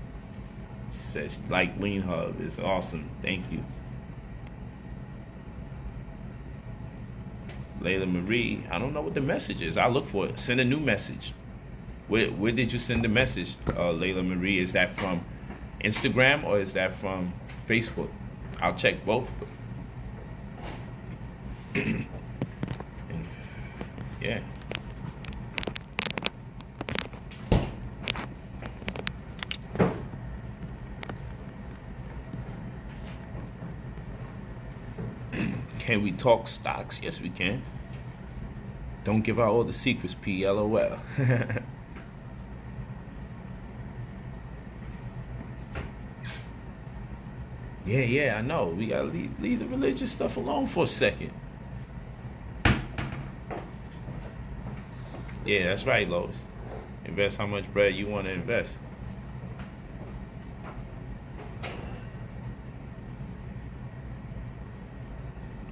She says, like Lean Hub. It's awesome. Thank you. Layla Marie, I don't know what the message is. I'll look for it. Send a new message. Where did you send the message, Layla Marie? Is that from Instagram or is that from Facebook? I'll check both. And, yeah. Can we talk stocks? Yes, we can. Don't give out all the secrets, P. LOL. Yeah, I know. We gotta leave the religious stuff alone for a second. Yeah, that's right, Lois. Invest how much bread you want to invest.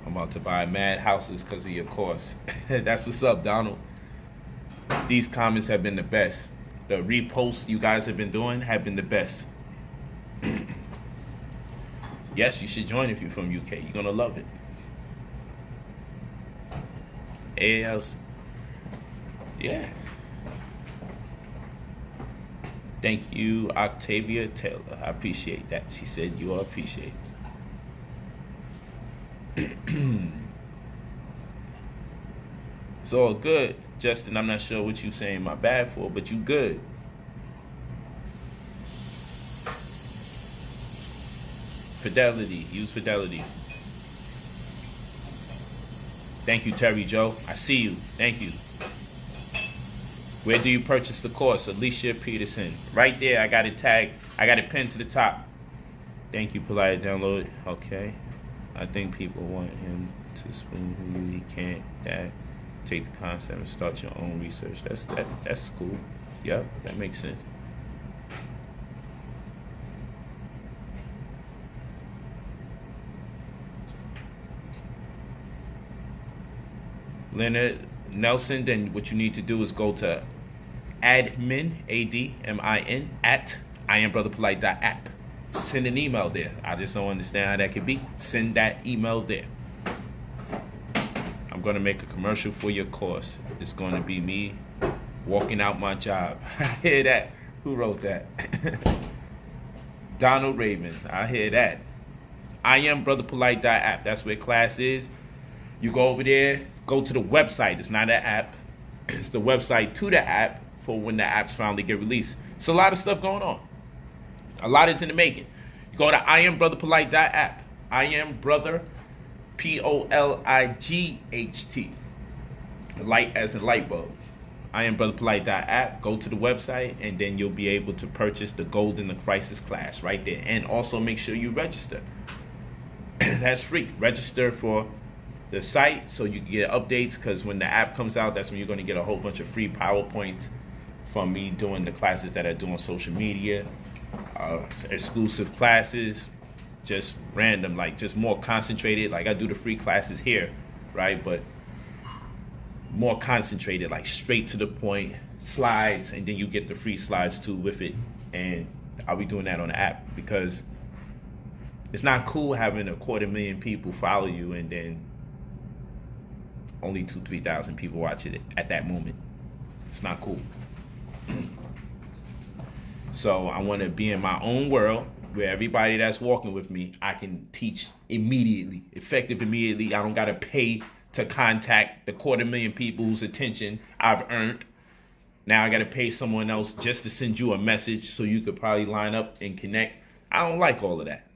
I'm about to buy mad houses because of your course. That's what's up, Donald. These comments have been the best. The reposts you guys have been doing have been the best. Yes, you should join if you're from UK. You're going to love it. ALs. Yeah. Thank you, Octavia Taylor. I appreciate that. She said you all appreciate it. It's all good, Justin. I'm not sure what you saying my bad for, but you good. Fidelity. Use Fidelity. Thank you, Terry Joe. I see you. Thank you. Where do you purchase the course? Alicia Peterson. Right there. I got it tagged. I got it pinned to the top. Thank you, Polight. Download. Okay. I think people want him to spoon who he can't. That take the concept and start your own research. That's cool. Yep, that makes sense. Leonard Nelson, then what you need to do is go to admin, ADMIN, at IamBrotherPolight.app. Send an email there. I just don't understand how that could be. Send that email there. I'm I'm going to make a commercial for your course. It's going to be me walking out my job. I hear that. Who wrote that? Donald Raven. I hear that. I am brotherpolight.app. That's where class is. You go over there, go to the website. It's not an app. It's the website to the app for when the apps finally get released. It's a lot of stuff going on. A lot is in the making. You go to I am brotherpolight.app. I am brother, POLIGHT. Light as in light bulb. I am brotherpolight.app. Go to the website and then you'll be able to purchase the Gold in the Crisis class right there. And also make sure you register. That's free. Register for the site so you can get updates, because when the app comes out, that's when you're going to get a whole bunch of free PowerPoints from me doing the classes that I do on social media, exclusive classes, just random, like just more concentrated. Like I do the free classes here, right? But more concentrated, like straight to the point, slides, and then you get the free slides too with it. And I'll be doing that on the app, because it's not cool having 250,000 people follow you and then only 2,000-3,000 people watch it at that moment. It's not cool. So I want to be in my own world where everybody that's walking with me, I can teach immediately, effective immediately. I don't got to pay to contact the 250,000 people whose attention I've earned. Now I got to pay someone else just to send you a message so you could probably line up and connect. I don't like all of that.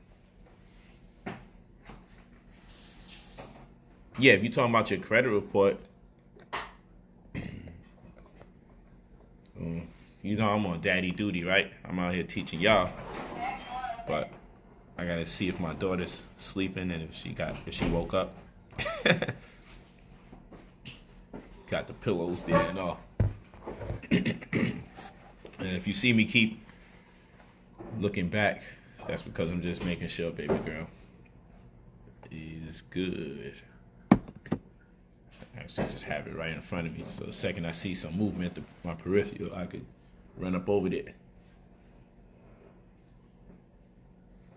Yeah, if you're talking about your credit report, you know I'm on daddy duty, right? I'm out here teaching y'all, but I gotta see if my daughter's sleeping and if she woke up. Got the pillows there and all. And if you see me keep looking back, that's because I'm just making sure baby girl is good. Actually just have it right in front of me, so the second I see some movement to my peripheral, I could run up over there.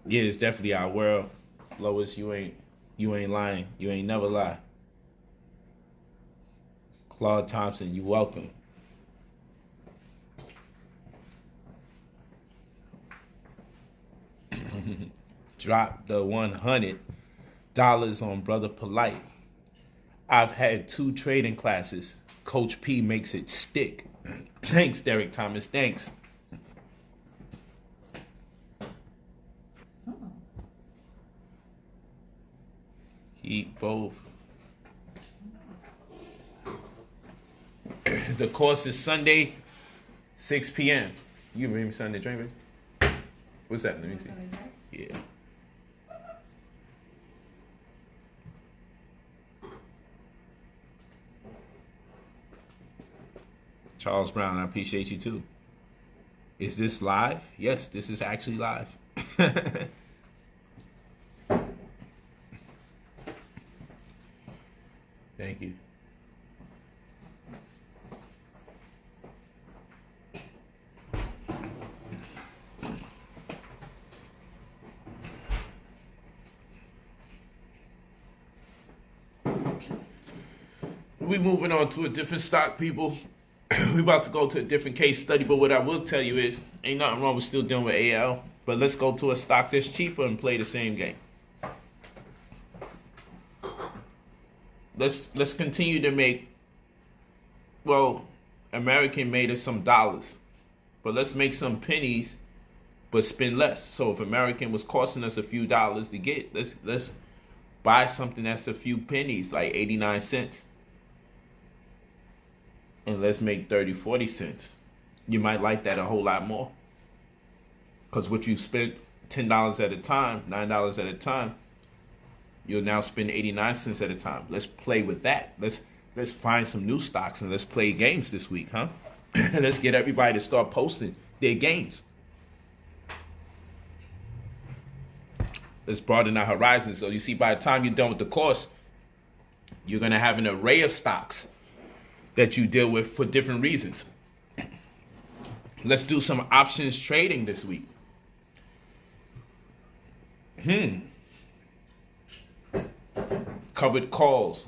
Yeah, it's definitely our world. Lois, you ain't lying. You ain't never lie. Claude Thompson, you welcome. Drop the $100 on Brother Polight. I've had 2 trading classes. Coach P makes it stick. Thanks, Derek Thomas. Thanks. Keep both. The course is Sunday, 6 p.m. You bring me Sunday drink, baby? What's that? Let me see. Yeah. Charles Brown, I appreciate you too. Is this live? Yes, this is actually live. Thank you. We moving on to a different stock, people. We about to go to a different case study, but what I will tell you is, ain't nothing wrong with still dealing with AL, but let's go to a stock that's cheaper and play the same game. Let's continue to make, well, American made us some dollars, but let's make some pennies, but spend less. So if American was costing us a few dollars to get, let's buy something that's a few pennies, like 89 cents. And let's make 30-40 cents. You might like that a whole lot more, because what you spent $10 at a time, $9 at a time, you'll now spend 89 cents at a time. Let's play with that. Let's find some new stocks and let's play games this week, huh? Let's get everybody to start posting their gains. Let's broaden our horizons. So you see, by the time you're done with the course, you're gonna have an array of stocks that you deal with for different reasons. Let's do some options trading this week. Covered calls.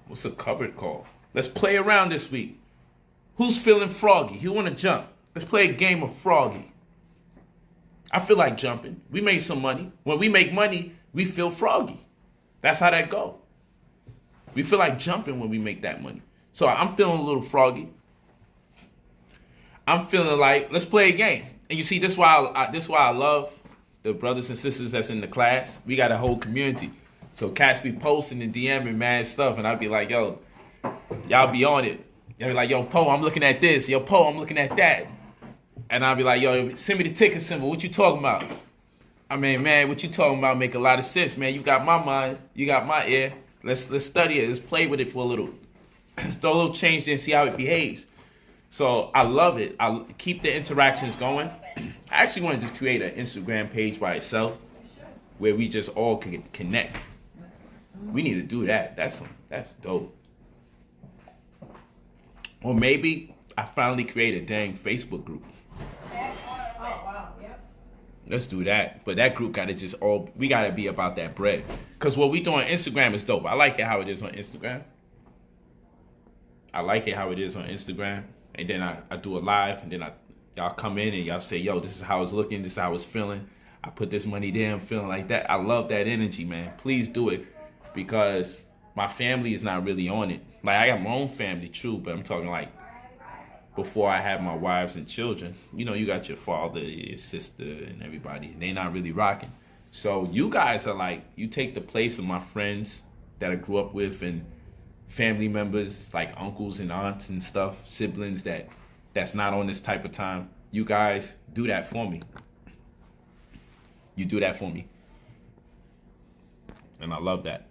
What's a covered call? Let's play around this week. Who's feeling froggy? Who want to jump? Let's play a game of froggy. I feel like jumping. We made some money. When we make money, we feel froggy. That's how that go. We feel like jumping when we make that money. So I'm feeling a little froggy. I'm feeling like, let's play a game. And you see, this is why I love the brothers and sisters that's in the class. We got a whole community. So cats be posting and DMing mad stuff, and I'll be like, yo, y'all be on it. Y'all be like, yo, Poe, I'm looking at this. Yo, Poe, I'm looking at that. And I'll be like, yo, send me the ticket symbol. What you talking about? I mean, man, what you talking about make a lot of sense, man. You got my mind. You got my ear. Let's study it. Let's play with it for a little. Let's throw a little change in and see how it behaves. So I love it. I keep the interactions going. I actually want to just create an Instagram page by itself where we just all can connect. We need to do that. That's dope. Or maybe I finally create a dang Facebook group.
Oh, wow. Yep.
Let's do that. But that group we gotta be about that bread. Because what we do on Instagram is dope. I like it how it is on Instagram. And then I do a live, and then y'all come in and y'all say, yo, this is how it's looking, this is how it's feeling. I put this money there, I'm feeling like that. I love that energy, man. Please do it, because my family is not really on it. Like, I got my own family, true, but I'm talking like before I had my wives and children. You know, you got your father, your sister, and everybody, and they not really rocking. So you guys are like, you take the place of my friends that I grew up with, and family members like uncles and aunts and stuff, siblings that's not on this type of time. You guys do that for me. You do that for me. And I love that.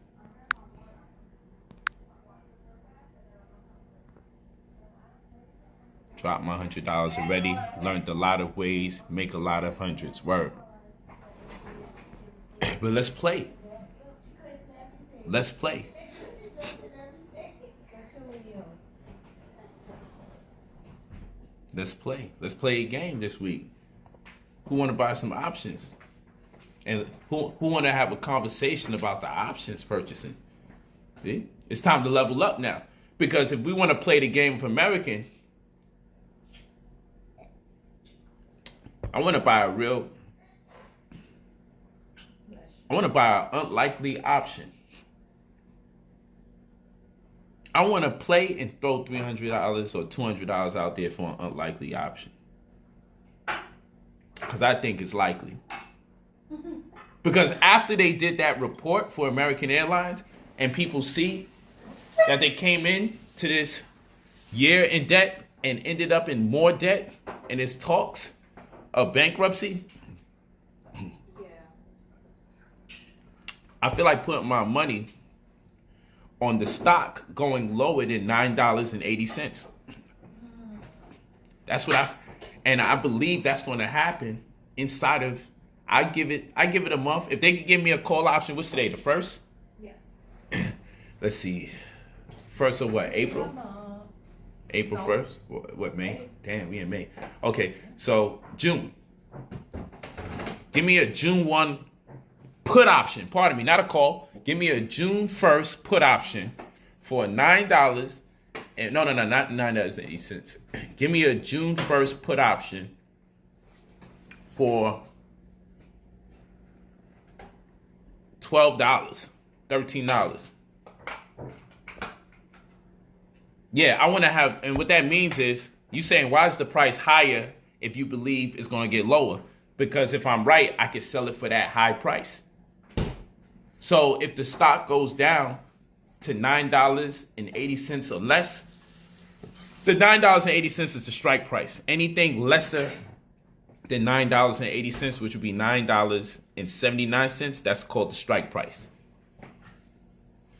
Dropped my $100 already. Learned a lot of ways, make a lot of hundreds. Word. But let's play. Let's play. Let's play. Let's play a game this week. Who want to buy some options? And who want to have a conversation about the options purchasing? See? It's time to level up now. Because if we want to play the game of American, I want to buy an unlikely option. I want to play and throw $300 or $200 out there for an unlikely option. Because I think it's likely. Because after they did that report for American Airlines, and people see that they came in to this year in debt and ended up in more debt, and it's talks of bankruptcy, I feel like putting my money on the stock going lower than $9.80. That's what I believe that's going to happen inside of. I give it a month. If they could give me a call option, what's today? The 1st?
Yes.
Let's see. 1st of what? April? April 1st? What, May? Damn, we in May. Okay, so June. Give me a June 1 put option. Pardon me, not a call. Give me a June 1st put option for $9. And no, not $9.80. Give me a June 1st put option for $12, $13. Yeah, I want to have, and what that means is, you saying, why is the price higher if you believe it's going to get lower? Because if I'm right, I can sell it for that high price. So if the stock goes down to $9.80 or less, the $9.80 is the strike price. Anything lesser than $9.80, which would be $9.79, that's called the strike price.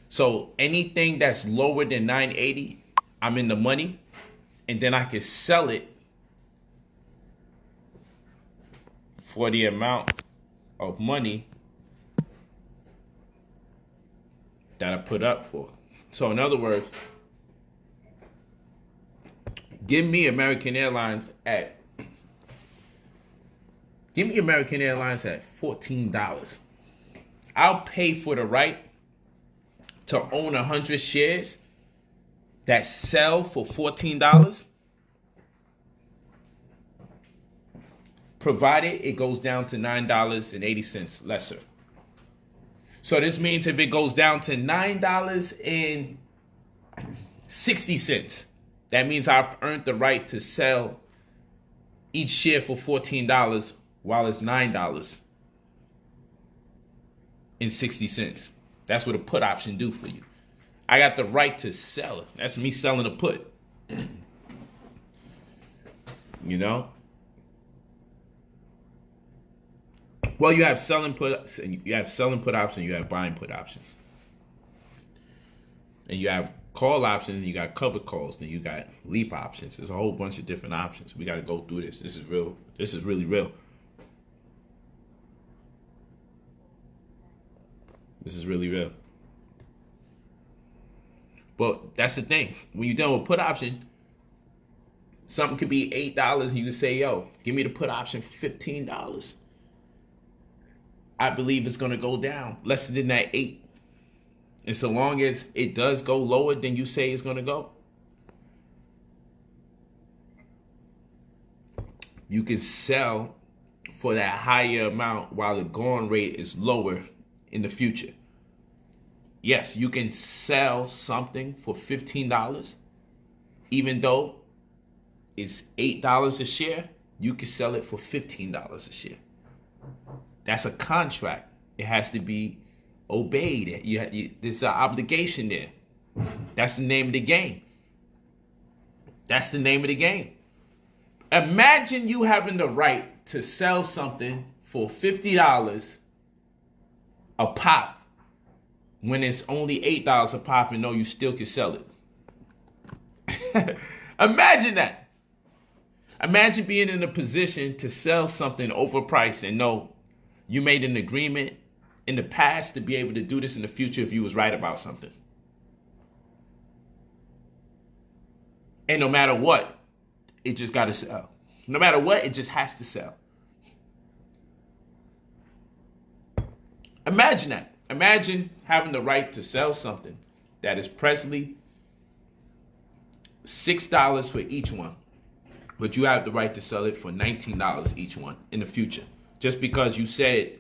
So anything that's lower than $9.80, I'm in the money, and then I can sell it for the amount of money that I put up for. So in other words, give me American Airlines at $14. I'll pay for the right to own 100 shares that sell for $14, provided it goes down to $9.80 lesser. So this means if it goes down to $9.60, that means I've earned the right to sell each share for $14 while it's $9.60. That's what a put option do for you. I got the right to sell it. That's me selling a put. You know? Well, you have selling puts, and you have selling put options, you have buying put options. And you have call options, and you got covered calls, then you got leap options. There's a whole bunch of different options. We got to go through this. This is real. This is really real. This is really real. But that's the thing. When you're done with put option, something could be $8 and you can say, yo, give me the put option for $15. I believe it's going to go down less than that 8. And so long as it does go lower than you say it's going to go, you can sell for that higher amount while the going rate is lower in the future. Yes, you can sell something for $15, even though it's $8 a share, you can sell it for $15 a share. That's a contract. It has to be obeyed. There's an obligation there. That's the name of the game. That's the name of the game. Imagine you having the right to sell something for $50 a pop when it's only $8 a pop and know you still can sell it. Imagine that. Imagine being in a position to sell something overpriced and know you made an agreement in the past to be able to do this in the future if you was right about something. And no matter what, it just got to sell. No matter what, it just has to sell. Imagine that. Imagine having the right to sell something that is presently $6 for each one, but you have the right to sell it for $19 each one in the future, just because you said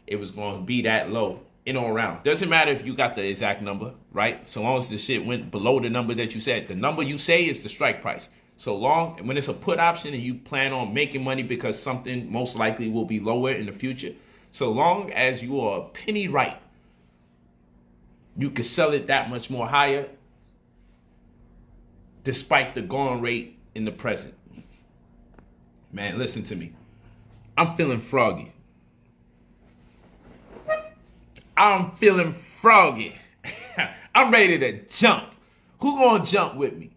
it was going to be that low in or around. Doesn't matter if you got the exact number, right? So long as the shit went below the number that you said. The number you say is the strike price. So long, and when it's a put option and you plan on making money because something most likely will be lower in the future, so long as you are a penny right, you can sell it that much more higher despite the going rate in the present. Man, listen to me. I'm feeling froggy. I'm feeling froggy. I'm ready to jump. Who gonna jump with me?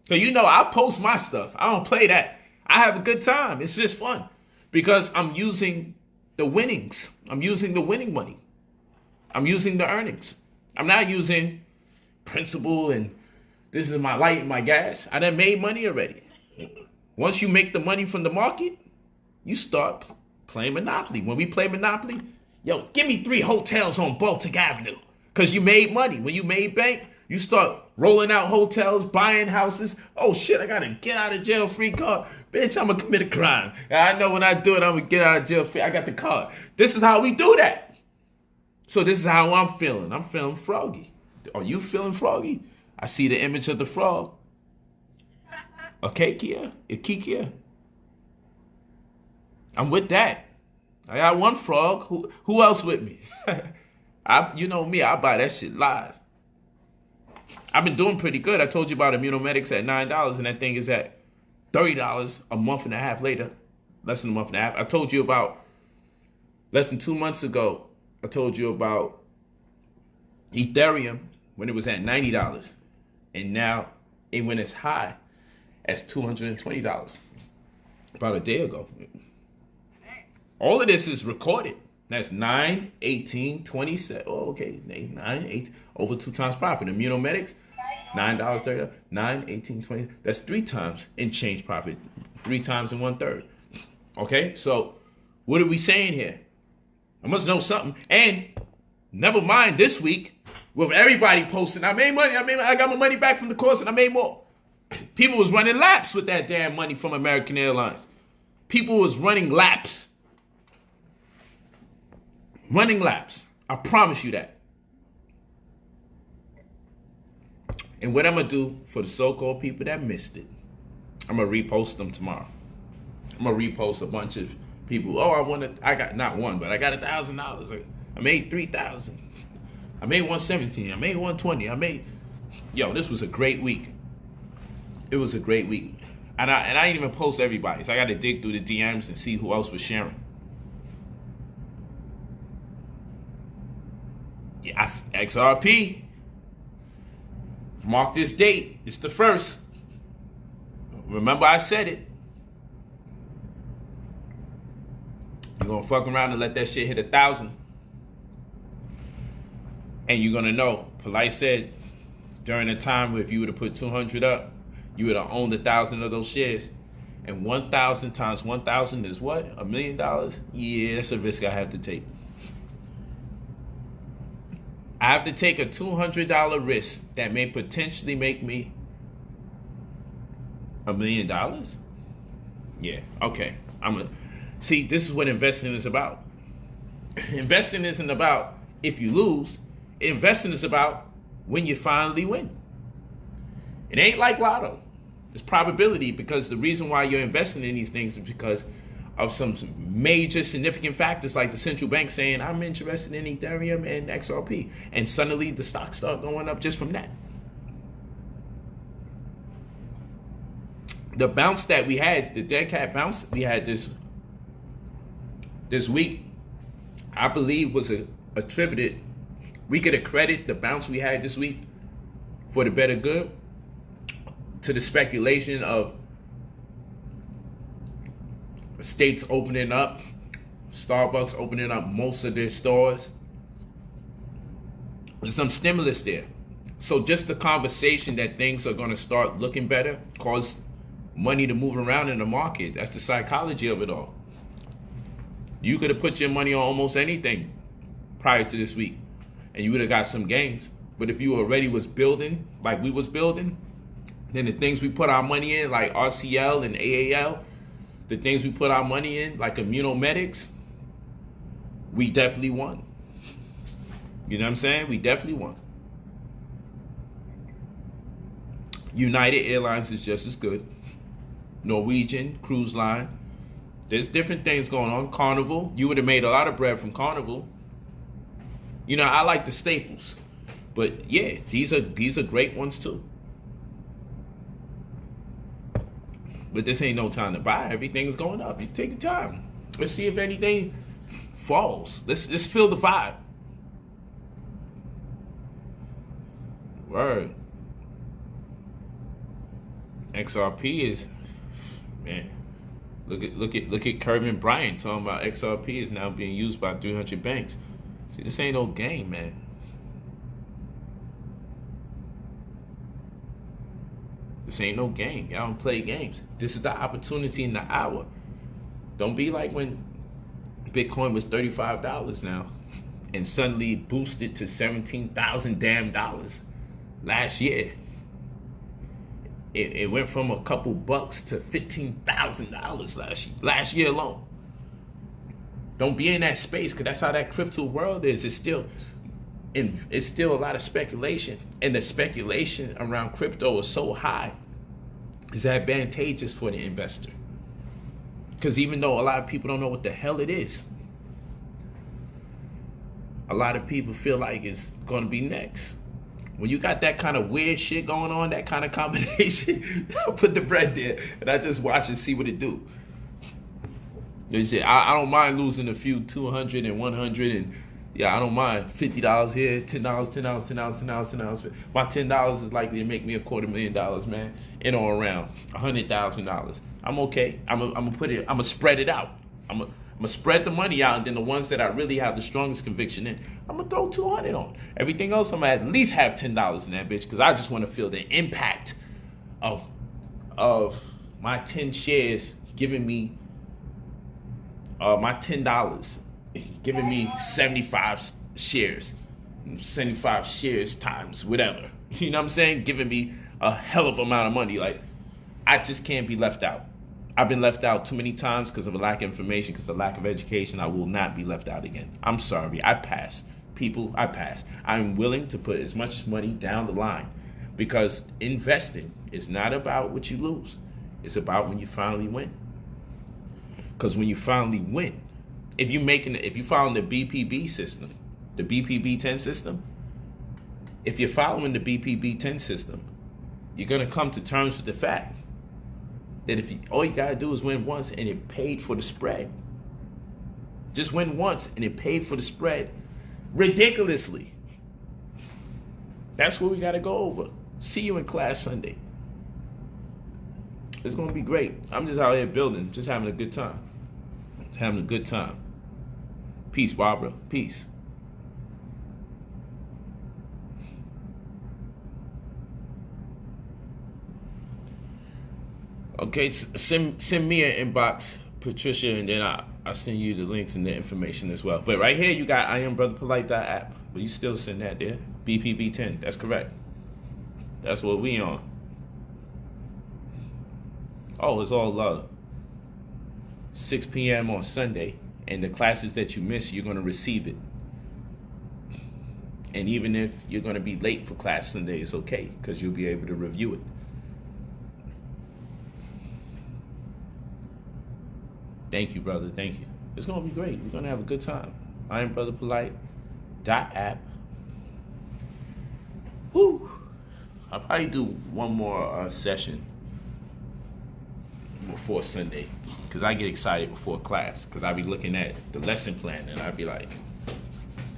Because you know I post my stuff. I don't play that. I have a good time. It's just fun. Because I'm using the winnings. I'm using the winning money. I'm using the earnings. I'm not using principal and this is my light and my gas. I done made money already. Once you make the money from the market, you start playing Monopoly. When we play Monopoly, yo, give me 3 hotels on Baltic Avenue. Because you made money. When you made bank, you start rolling out hotels, buying houses. Oh shit, I got a get out of jail free card. Bitch, I'm going to commit a crime. I know when I do it, I'm going to get out of jail free. I got the card. This is how we do that. So this is how I'm feeling. I'm feeling froggy. Are you feeling froggy? I see the image of the frog. Okay, Kia. Ikikia. I'm with that. I got one frog. Who else with me? You know me, I buy that shit live. I've been doing pretty good. I told you about Immunomedics at $9, and that thing is at $30 a month and a half later. Less than a month and a half. I told you about less than 2 months ago. I told you about Ethereum when it was at $90. And now it went as high as $220 about a day ago. All of this is recorded. That's 9, 18, 27. Oh, okay. 9, 8, over 2 times profit. Immunomedics, $9, 30, 9, 18, 20. That's 3 times in change profit. 3 times and 1/3. Okay, so what are we saying here? I must know something. And never mind this week, With everybody posting, I made money. I got my money back from the course and I made more. People was running laps with that damn money from American Airlines. People was running laps. Running laps. I promise you that. And what I'm going to do for the so-called people that missed it, I'm going to repost them tomorrow. I'm going to repost a bunch of people. Oh, I got not one, but I got $1,000. I made 3,000. I made 117. I made 120. Yo, this was a great week. It was a great week. And I didn't even post everybody. So I got to dig through the DMs and see who else was sharing. Yeah, XRP. Mark this date. It's the 1st. Remember I said it. You're going to fuck around and let that shit hit 1,000. And you're going to know. Polight said during a time where if you would have put 200 up, you would have owned 1,000 of those shares. And 1,000 times 1,000 is what? $1 million? Yeah, that's a risk I have to take. I have to take a $200 risk that may potentially make me $1 million? Yeah, okay. See, this is what investing is about. Investing isn't about if you lose. Investing is about when you finally win. It ain't like lotto. It's probability, because the reason why you're investing in these things is because of some major significant factors, like the central bank saying, I'm interested in Ethereum and XRP. And suddenly the stocks start going up just from that. The bounce that we had, the dead cat bounce we had this week, I believe was attributed, we could accredit the bounce we had this week for the better good to the speculation of states opening up, Starbucks opening up most of their stores. There's some stimulus there. So just the conversation that things are going to start looking better cause money to move around in the market. That's the psychology of it all. You could have put your money on almost anything prior to this week and you would have got some gains. But if you already was building like we was building, then the things we put our money in, like RCL and AAL, the things we put our money in, like immunomedics, we definitely won. You know what I'm saying? We definitely won. United Airlines is just as good. Norwegian, Cruise Line. There's different things going on. Carnival. You would have made a lot of bread from Carnival. You know, I like the staples. But yeah, these are great ones too. But this ain't no time to buy. Everything's going up. You take your time. Let's see if anything falls. Let's feel the vibe. Word. XRP is, man. Look at Kervin Bryant talking about XRP is now being used by 300 banks. See, this ain't no game, man. This ain't no game. Y'all don't play games. This is the opportunity in the hour. Don't be like when Bitcoin was $35 now and suddenly boosted to $17,000 damn dollars last year. It went from a couple bucks to $15,000 last year alone. Don't be in that space, because that's how that crypto world is. It's still a lot of speculation, and the speculation around crypto is so high, it's advantageous for the investor. Because even though a lot of people don't know what the hell it is, a lot of people feel like it's going to be next. When you got that kind of weird shit going on, that kind of combination, I'll put the bread there and I just watch and see what it do. I don't mind losing a few 200 and 100 and yeah, I don't mind $50 here, $10, $10. My $10 is likely to make me $250,000, man, in or around $100,000. I'm okay. I'm gonna spread it out. I'm gonna spread the money out, and then the ones that I really have the strongest conviction in, I'm gonna throw 200 on. Everything else, I'm gonna at least have $10 in that bitch, because I just want to feel the impact of my 10 shares giving me my $10 giving me 75 shares. 75 shares times whatever. You know what I'm saying? Giving me a hell of amount of money. Like, I just can't be left out. I've been left out too many times because of a lack of information, because of lack of education. I will not be left out again. I'm sorry. I pass. People, I pass. I'm willing to put as much money down the line, because investing is not about what you lose. It's about when you finally win. Because when you finally win, if you follow the BPB system, the BPB 10 system, if you're following the BPB 10 system, you're going to come to terms with the fact that all you got to do is win once and it paid for the spread. Just win once and it paid for the spread ridiculously. That's what we got to go over. See you in class Sunday. It's going to be great. I'm just out here building, just having a good time. Just having a good time. Peace, Barbara. Peace. Okay, send me an inbox, Patricia, and then I'll send you the links and the information as well. But right here, you got I am brotherpolight.app, but you still send that there. BPB10, that's correct. That's what we on. Oh, it's all love. 6 p.m. on Sunday, and the classes that you miss, you're going to receive it. And even if you're going to be late for class Sunday, it's okay, because you'll be able to review it. Thank you, brother. Thank you. It's going to be great. We're going to have a good time. I am brotherpolight.app. Woo! I'll probably do one more session before Sunday, because I get excited before class, because I be looking at the lesson plan and I be like,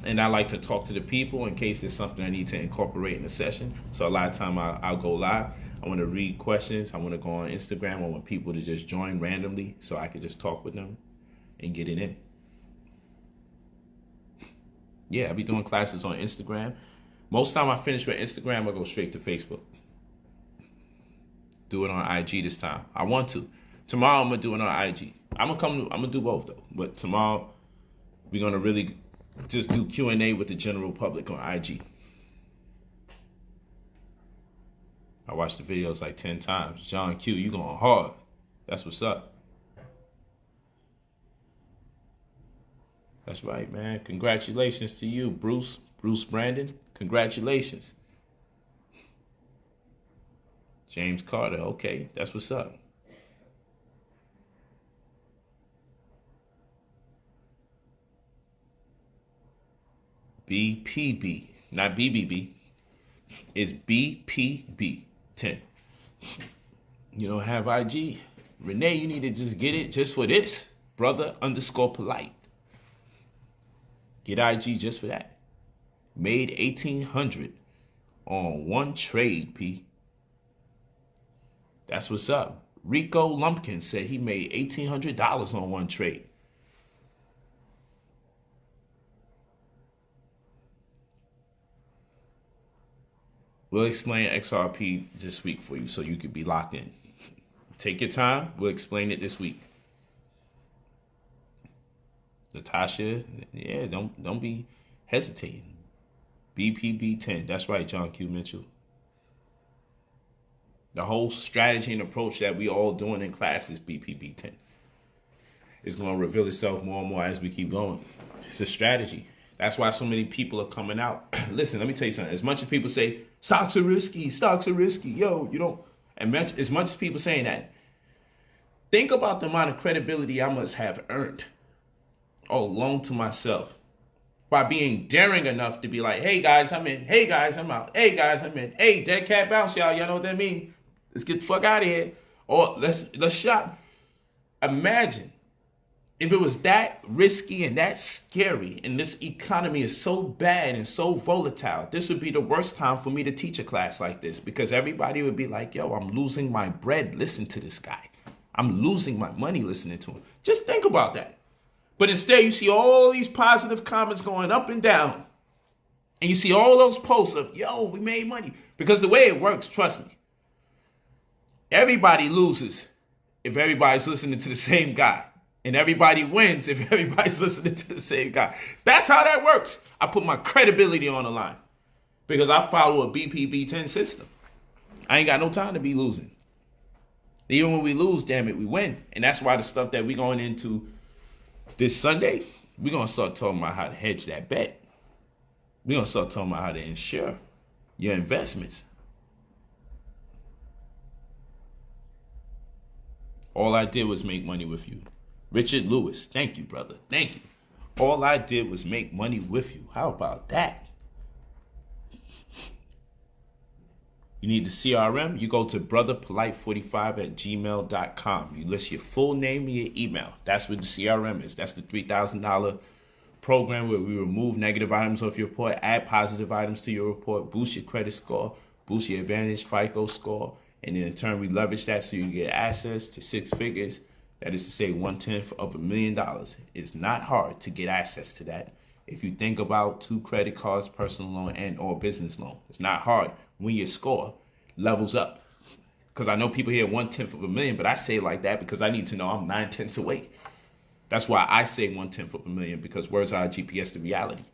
and I like to talk to the people in case there's something I need to incorporate in the session. So a lot of time I'll go live. I want to read questions. I want to go on Instagram. I want people to just join randomly so I can just talk with them and get it in. Yeah, I'll be doing classes on Instagram. Most time I finish with Instagram, I go straight to Facebook. Do it on IG this time. I want to. Tomorrow I'm gonna do it on IG. I'm gonna do both though. But tomorrow we're gonna really just do Q&A with the general public on IG. I watched the videos like 10 times. John Q, you going hard. That's what's up. That's right, man. Congratulations to you, Bruce Brandon. Congratulations. James Carter. Okay, that's what's up. BPB, not BBB. It's BPB 10. You don't have IG? Renee, you need to just get it just for this. Brother_polite. Get IG just for that. Made $1,800 on one trade, P. That's what's up. Rico Lumpkin said he made $1,800 on one trade. We'll explain XRP this week for you so you could be locked in. Take your time. We'll explain it this week. Natasha, yeah, don't be hesitating. BPB 10. That's right, John Q. Mitchell. The whole strategy and approach that we all doing in class is BPB 10. It's going to reveal itself more and more as we keep going. It's a strategy. That's why so many people are coming out. Listen, let me tell you something. As much as people say, stocks are risky, yo, you don't. And as much as people saying that, think about the amount of credibility I must have earned all alone to myself by being daring enough to be like, hey guys, I'm in. Hey guys, I'm out. Hey guys, I'm in. Hey, dead cat bounce, y'all. Y'all know what that means? Let's get the fuck out of here. Or let's shop. Imagine if it was that risky and that scary, and this economy is so bad and so volatile, this would be the worst time for me to teach a class like this, because everybody would be like, yo, I'm losing my bread listening to this guy. I'm losing my money listening to him. Just think about that. But instead, you see all these positive comments going up and down. And you see all those posts of, yo, we made money. Because the way it works, trust me, everybody loses if everybody's listening to the same guy. And everybody wins if everybody's listening to the same guy. That's how that works. I put my credibility on the line because I follow a BPB10 system. I ain't got no time to be losing. Even when we lose, damn it, we win. And that's why the stuff that we going into this Sunday, we're going to start talking about how to hedge that bet. We're going to start talking about how to insure your investments. All I did was make money with you. Richard Lewis, thank you, brother. Thank you. All I did was make money with you. How about that? You need the CRM? You go to brotherpolight45@gmail.com. You list your full name and your email. That's what the CRM is. That's the $3,000 program where we remove negative items off your report, add positive items to your report, boost your credit score, boost your Advantage FICO score, and then in turn we leverage that so you get access to 6 figures. That is to say, $1/10 of $1 million. It's not hard to get access to that. If you think about 2 credit cards, personal loan, and or business loan, it's not hard when your score levels up. Because I know people hear 1/10 of $1 million, but I say it like that because I need to know I'm 9/10 away. That's why I say 1/10 of $1 million, because words are GPS to reality.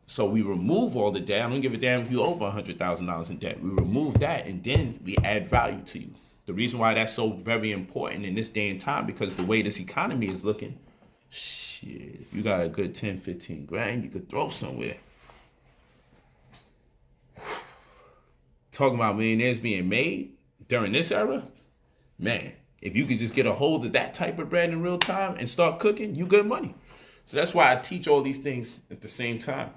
So we remove all the debt. I don't give a damn if you're over $100,000 in debt. We remove that, and then we add value to you. The reason why that's so very important in this day and time, because the way this economy is looking, shit, if you got a good 10, 15 grand, you could throw somewhere. Talking about millionaires being made during this era, man, if you could just get a hold of that type of bread in real time and start cooking, you good money. So that's why I teach all these things at the same time,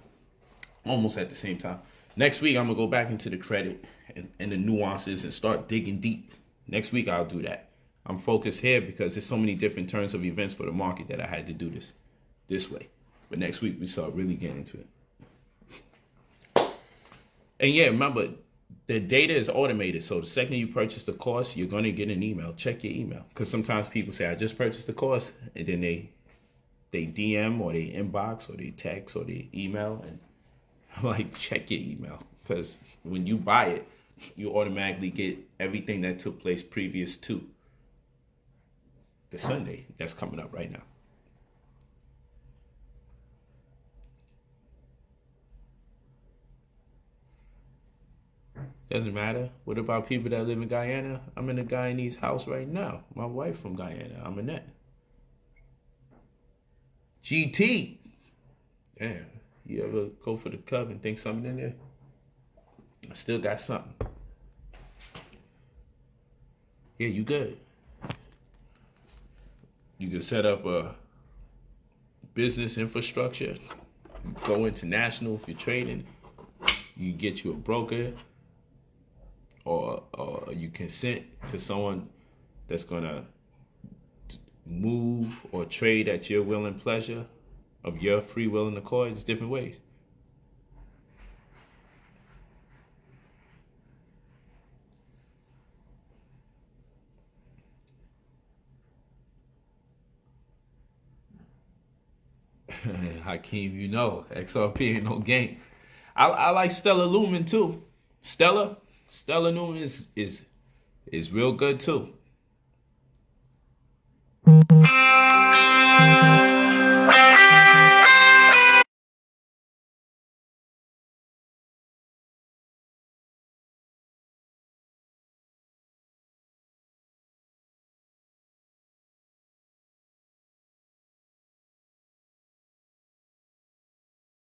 almost at the same time. Next week, I'm going to go back into the credit and the nuances and start digging deep. Next week, I'll do that. I'm focused here because there's so many different turns of events for the market that I had to do this way. But next week, we start really getting into it. And yeah, remember, the data is automated. So the second you purchase the course, you're going to get an email. Check your email. Because sometimes people say, I just purchased the course. And then they DM or they inbox or they text or they email. And I'm like, check your email. Because when you buy it, you automatically get everything that took place previous to the Sunday that's coming up right now. Doesn't matter. What about people that live in Guyana? I'm in a Guyanese house right now. My wife from Guyana. I'm Annette. GT. Damn. You ever go for the Cub and think something in there? I still got something. Yeah, you good. You can set up a business infrastructure. You go international if you're trading. You get you a broker, or you consent to someone that's gonna move or trade at your will and pleasure of your free will and accord. It's different ways. Hakeem, you know, XRP ain't no game. I like Stellar Lumen too. Stellar Lumen is real good too.